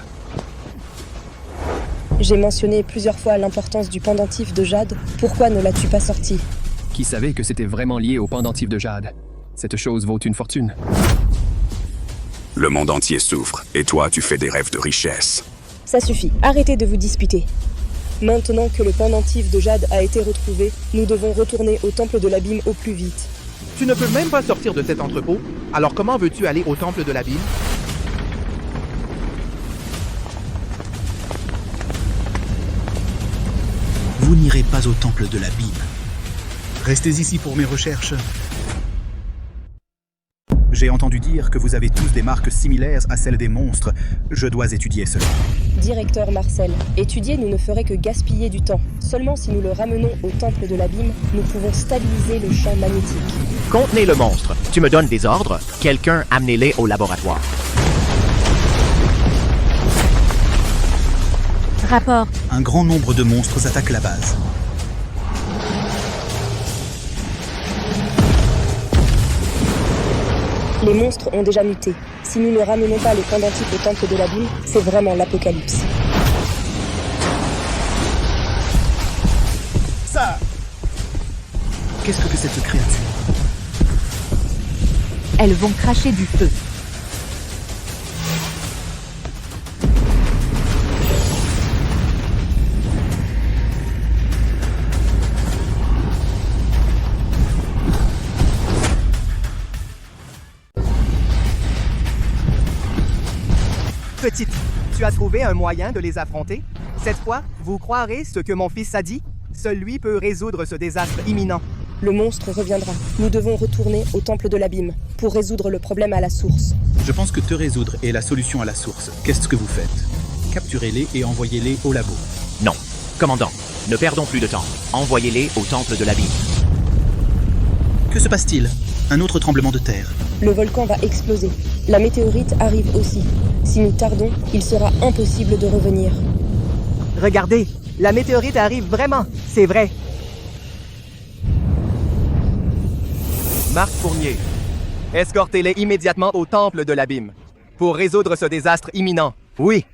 J'ai mentionné plusieurs fois l'importance du pendentif de jade. Pourquoi ne l'as-tu pas sorti? Qui savait que c'était vraiment lié au pendentif de jade? Cette chose vaut une fortune. Le monde entier souffre, et toi, tu fais des rêves de richesse. Ça suffit, arrêtez de vous disputer. Maintenant que le pendentif de jade a été retrouvé, nous devons retourner au temple de l'abîme au plus vite. Tu ne peux même pas sortir de cet entrepôt, alors comment veux-tu aller au temple de l'abîme? Vous n'irez pas au temple de l'abîme. Restez ici pour mes recherches. J'ai entendu dire que vous avez tous des marques similaires à celles des monstres. Je dois étudier cela. Directeur Marcel, étudier nous ne ferait que gaspiller du temps. Seulement si nous le ramenons au temple de l'abîme, nous pouvons stabiliser le champ magnétique. Contenez le monstre. Tu me donnes des ordres. Quelqu'un amenez-les au laboratoire. Rapport. Un grand nombre de monstres attaquent la base. Les monstres ont déjà muté. Si nous ne ramenons pas le pendentif au temple de l'abîme, c'est vraiment l'apocalypse. Ça! Qu'est-ce que cette créature? Elles vont cracher du feu. Petite, tu as trouvé un moyen de les affronter? Cette fois, vous croirez ce que mon fils a dit? Seul lui peut résoudre ce désastre imminent. Le monstre reviendra. Nous devons retourner au temple de l'abîme pour résoudre le problème à la source. Je pense que te résoudre est la solution à la source. Qu'est-ce que vous faites? Capturez-les et envoyez-les au labo. Non. Commandant, ne perdons plus de temps. Envoyez-les au temple de l'abîme. Que se passe-t-il? Un autre tremblement de terre. Le volcan va exploser. La météorite arrive aussi. Si nous tardons, il sera impossible de revenir. Regardez, la météorite arrive vraiment. C'est vrai. Marc Fournier, escortez-les immédiatement au temple de l'abîme pour résoudre ce désastre imminent. Oui.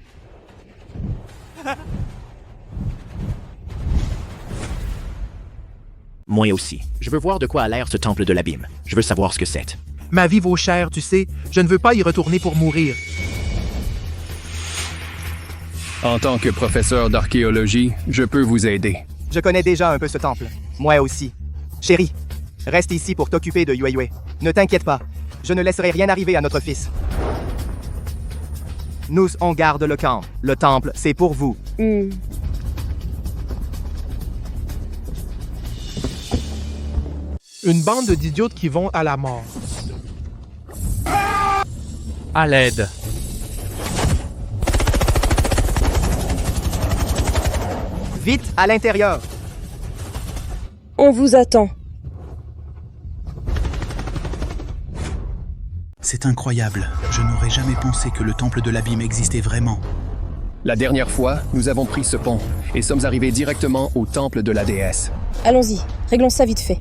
Moi aussi. Je veux voir de quoi a l'air ce temple de l'abîme. Je veux savoir ce que c'est. Ma vie vaut cher, tu sais. Je ne veux pas y retourner pour mourir. En tant que professeur d'archéologie, je peux vous aider. Je connais déjà un peu ce temple. Moi aussi. Chérie, reste ici pour t'occuper de Yue Yue. Ne t'inquiète pas. Je ne laisserai rien arriver à notre fils. Nous, on garde le camp. Le temple, c'est pour vous. Une bande d'idiotes qui vont à la mort. À l'aide. Vite, à l'intérieur. On vous attend. C'est incroyable. Je n'aurais jamais pensé que le temple de l'abîme existait vraiment. La dernière fois, nous avons pris ce pont et sommes arrivés directement au temple de la déesse. Allons-y, réglons ça vite fait.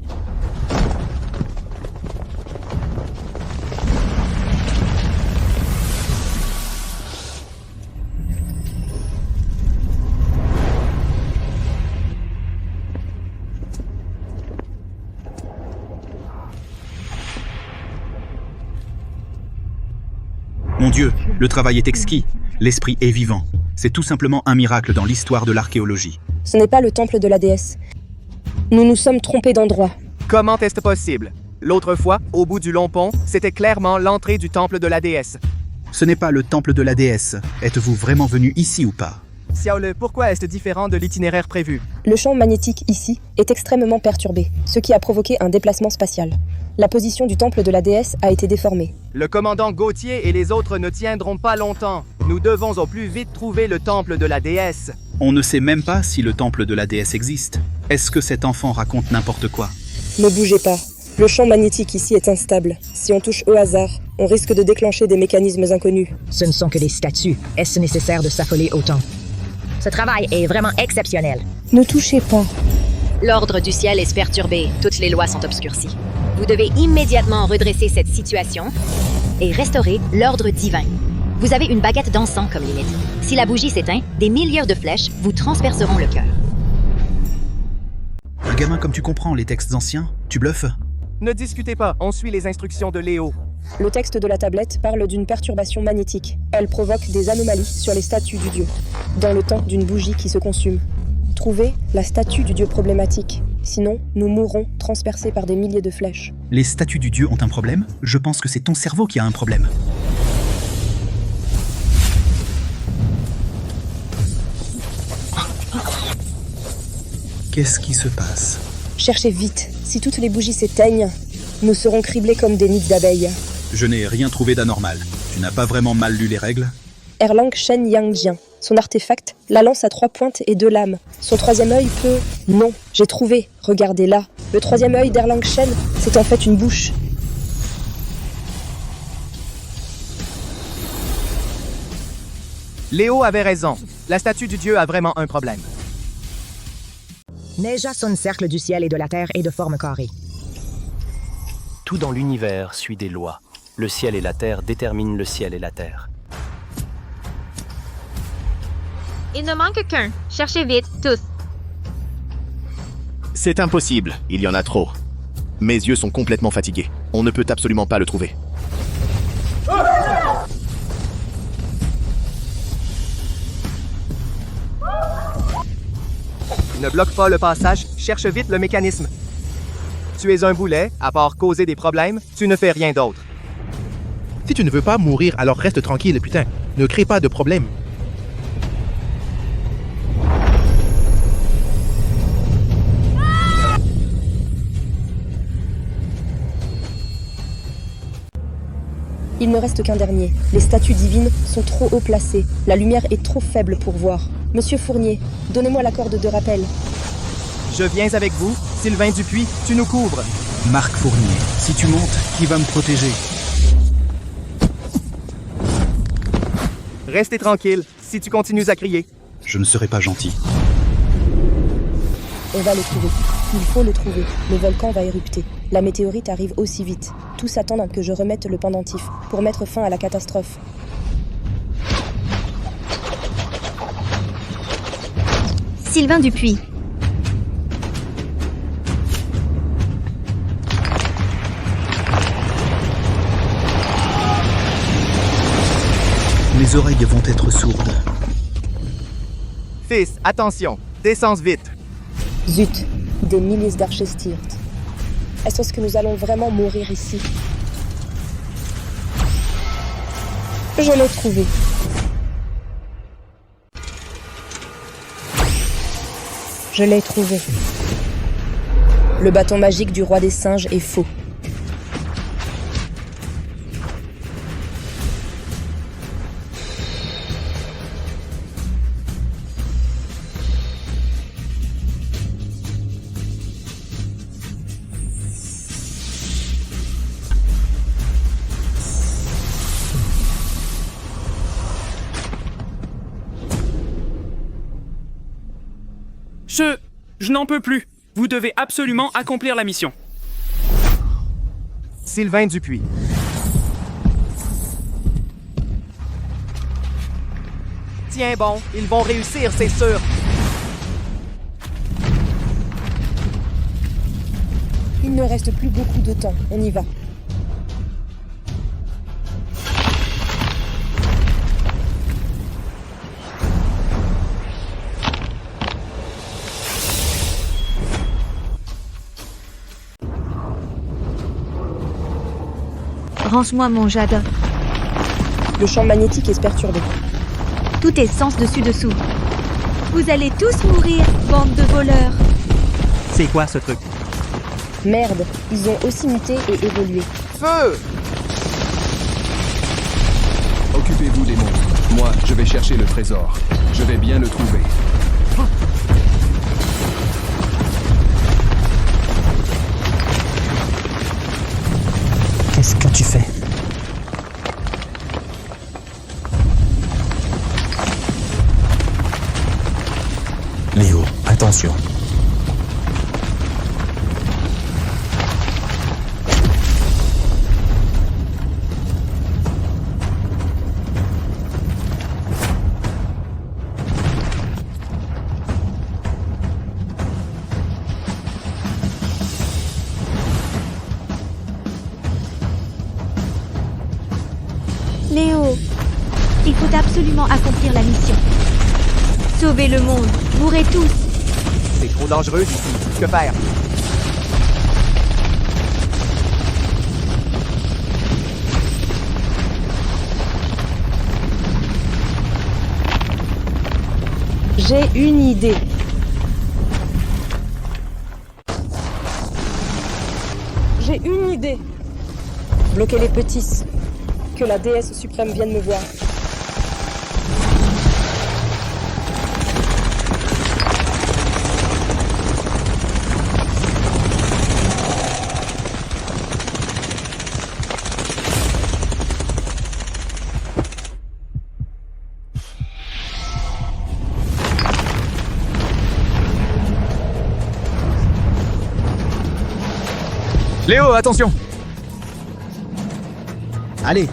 Mon Dieu, le travail est exquis. L'esprit est vivant. C'est tout simplement un miracle dans l'histoire de l'archéologie. Ce n'est pas le temple de la déesse. Nous nous sommes trompés d'endroit. Comment est-ce possible? L'autre fois, au bout du long pont, c'était clairement l'entrée du temple de la déesse. Ce n'est pas le temple de la déesse. Êtes-vous vraiment venu ici ou pas? Xiaole, pourquoi est-ce différent de l'itinéraire prévu? Le champ magnétique ici est extrêmement perturbé, ce qui a provoqué un déplacement spatial. La position du temple de la déesse a été déformée. Le commandant Gauthier et les autres ne tiendront pas longtemps. Nous devons au plus vite trouver le temple de la déesse. On ne sait même pas si le temple de la déesse existe. Est-ce que cet enfant raconte n'importe quoi? Ne bougez pas. Le champ magnétique ici est instable. Si on touche au hasard, on risque de déclencher des mécanismes inconnus. Ce ne sont que des statues. Est-ce nécessaire de s'affoler autant? Ce travail est vraiment exceptionnel. Ne touchez pas. L'ordre du ciel est perturbé. Toutes les lois sont obscurcies. Vous devez immédiatement redresser cette situation et restaurer l'ordre divin. Vous avez une baguette d'encens comme limite. Si la bougie s'éteint, des milliers de flèches vous transperceront le cœur. Un gamin comme tu comprends les textes anciens? Tu bluffes? Ne discutez pas, on suit les instructions de Léo. Le texte de la tablette parle d'une perturbation magnétique. Elle provoque des anomalies sur les statues du dieu, dans le temps d'une bougie qui se consume. Trouvez la statue du dieu problématique. Sinon, nous mourrons transpercés par des milliers de flèches. Les statues du dieu ont un problème? Je pense que c'est ton cerveau qui a un problème. Qu'est-ce qui se passe? Cherchez vite. Si toutes les bougies s'éteignent, nous serons criblés comme des nids d'abeilles. Je n'ai rien trouvé d'anormal. Tu n'as pas vraiment mal lu les règles? Erlang Shen Yangjian. Son artefact, la lance à 3 pointes et 2 lames. Son troisième œil peut... Non, j'ai trouvé. Regardez là. Le troisième œil d'Erlang Shen, c'est en fait une bouche. Léo avait raison. La statue du dieu a vraiment un problème. Neja son cercle du ciel et de la terre est de forme carrée. Tout dans l'univers suit des lois. Le ciel et la terre déterminent le ciel et la terre. Il ne manque qu'un. Cherchez vite, tous. C'est impossible, il y en a trop. Mes yeux sont complètement fatigués. On ne peut absolument pas le trouver. Ne bloque pas le passage, cherche vite le mécanisme. Tu es un boulet, à part causer des problèmes, tu ne fais rien d'autre. Si tu ne veux pas mourir, alors reste tranquille, putain. Ne crée pas de problème. Il ne reste qu'un dernier. Les statues divines sont trop haut placées. La lumière est trop faible pour voir. Monsieur Fournier, donnez-moi la corde de rappel. Je viens avec vous. Sylvain Dupuis, tu nous couvres. Marc Fournier, si tu montes, qui va me protéger? Restez tranquille, si tu continues à crier. Je ne serai pas gentil. On va le trouver. Il faut le trouver. Le volcan va érupter. La météorite arrive aussi vite. Tous attendent que je remette le pendentif pour mettre fin à la catastrophe. Sylvain Dupuis. Mes oreilles vont être sourdes. Fils, attention, descends vite. Zut, des milices d'archers Styrt. Est-ce que nous allons vraiment mourir ici? Je l'ai trouvé. Je l'ai trouvé. Le bâton magique du roi des singes est faux. Je n'en peux plus. Vous devez absolument accomplir la mission. Sylvain Dupuis. Tiens bon, ils vont réussir, c'est sûr. Il ne reste plus beaucoup de temps. On y va. Range-moi mon jade. Le champ magnétique est perturbé. Tout est sens dessus-dessous. Vous allez tous mourir, bande de voleurs. C'est quoi ce truc? Merde, ils ont aussi muté et évolué. Feu! Occupez-vous des monstres. Moi, je vais chercher le trésor. Je vais bien le trouver. Qu'est-ce que tu fais? Léo, attention. Léo, il faut absolument accomplir la mission. Sauvez le monde, mourrez tous. C'est trop dangereux ici. Que faire? J'ai une idée. J'ai une idée. Bloquez les petits. Que la déesse suprême vienne me voir. Léo, attention! Allez.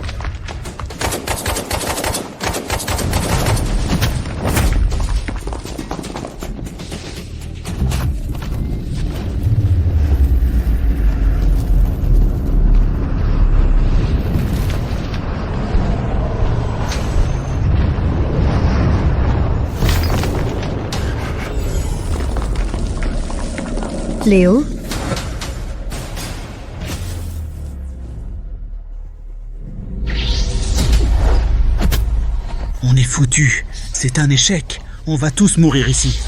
Léo? On est foutus. C'est un échec. On va tous mourir ici.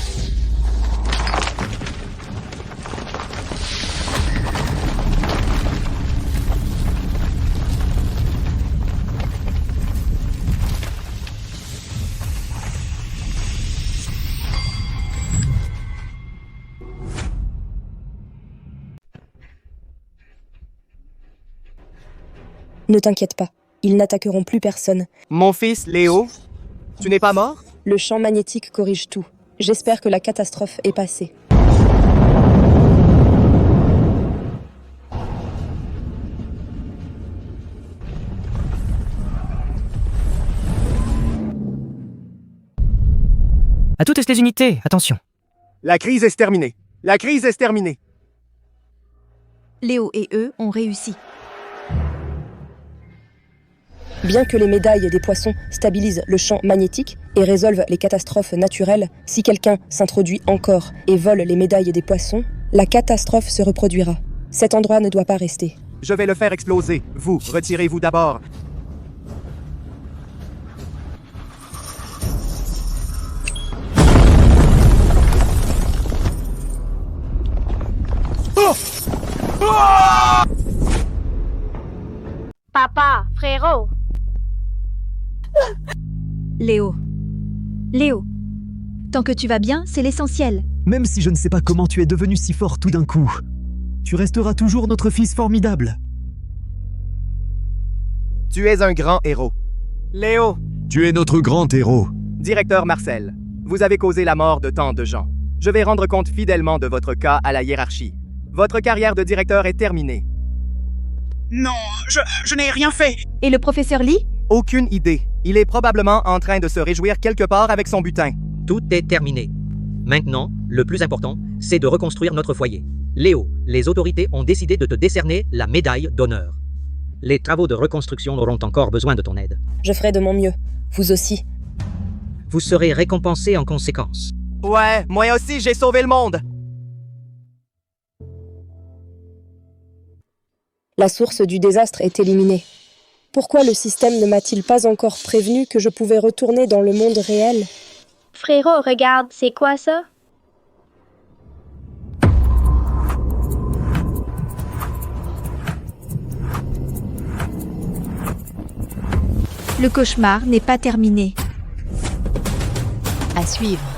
Ne t'inquiète pas, ils n'attaqueront plus personne. Mon fils, Léo, tu n'es pas mort? Le champ magnétique corrige tout. J'espère que la catastrophe est passée. À toutes les unités, attention. La crise est terminée. La crise est terminée. Léo et eux ont réussi. Bien que les médailles des poissons stabilisent le champ magnétique et résolvent les catastrophes naturelles, si quelqu'un s'introduit encore et vole les médailles des poissons, la catastrophe se reproduira. Cet endroit ne doit pas rester. Je vais le faire exploser. Vous, retirez-vous d'abord. Papa, frérot. Léo. Léo. Tant que tu vas bien, c'est l'essentiel. Même si je ne sais pas comment tu es devenu si fort tout d'un coup, tu resteras toujours notre fils formidable. Tu es un grand héros. Léo. Tu es notre grand héros. Directeur Marcel, vous avez causé la mort de tant de gens. Je vais rendre compte fidèlement de votre cas à la hiérarchie. Votre carrière de directeur est terminée. Non, je n'ai rien fait. Et le professeur Lee? Aucune idée. Il est probablement en train de se réjouir quelque part avec son butin. Tout est terminé. Maintenant, le plus important, c'est de reconstruire notre foyer. Léo, les autorités ont décidé de te décerner la médaille d'honneur. Les travaux de reconstruction auront encore besoin de ton aide. Je ferai de mon mieux. Vous aussi. Vous serez récompensé en conséquence. Ouais, moi aussi j'ai sauvé le monde. La source du désastre est éliminée. Pourquoi le système ne m'a-t-il pas encore prévenu que je pouvais retourner dans le monde réel? Frérot, regarde, c'est quoi ça? Le cauchemar n'est pas terminé. À suivre.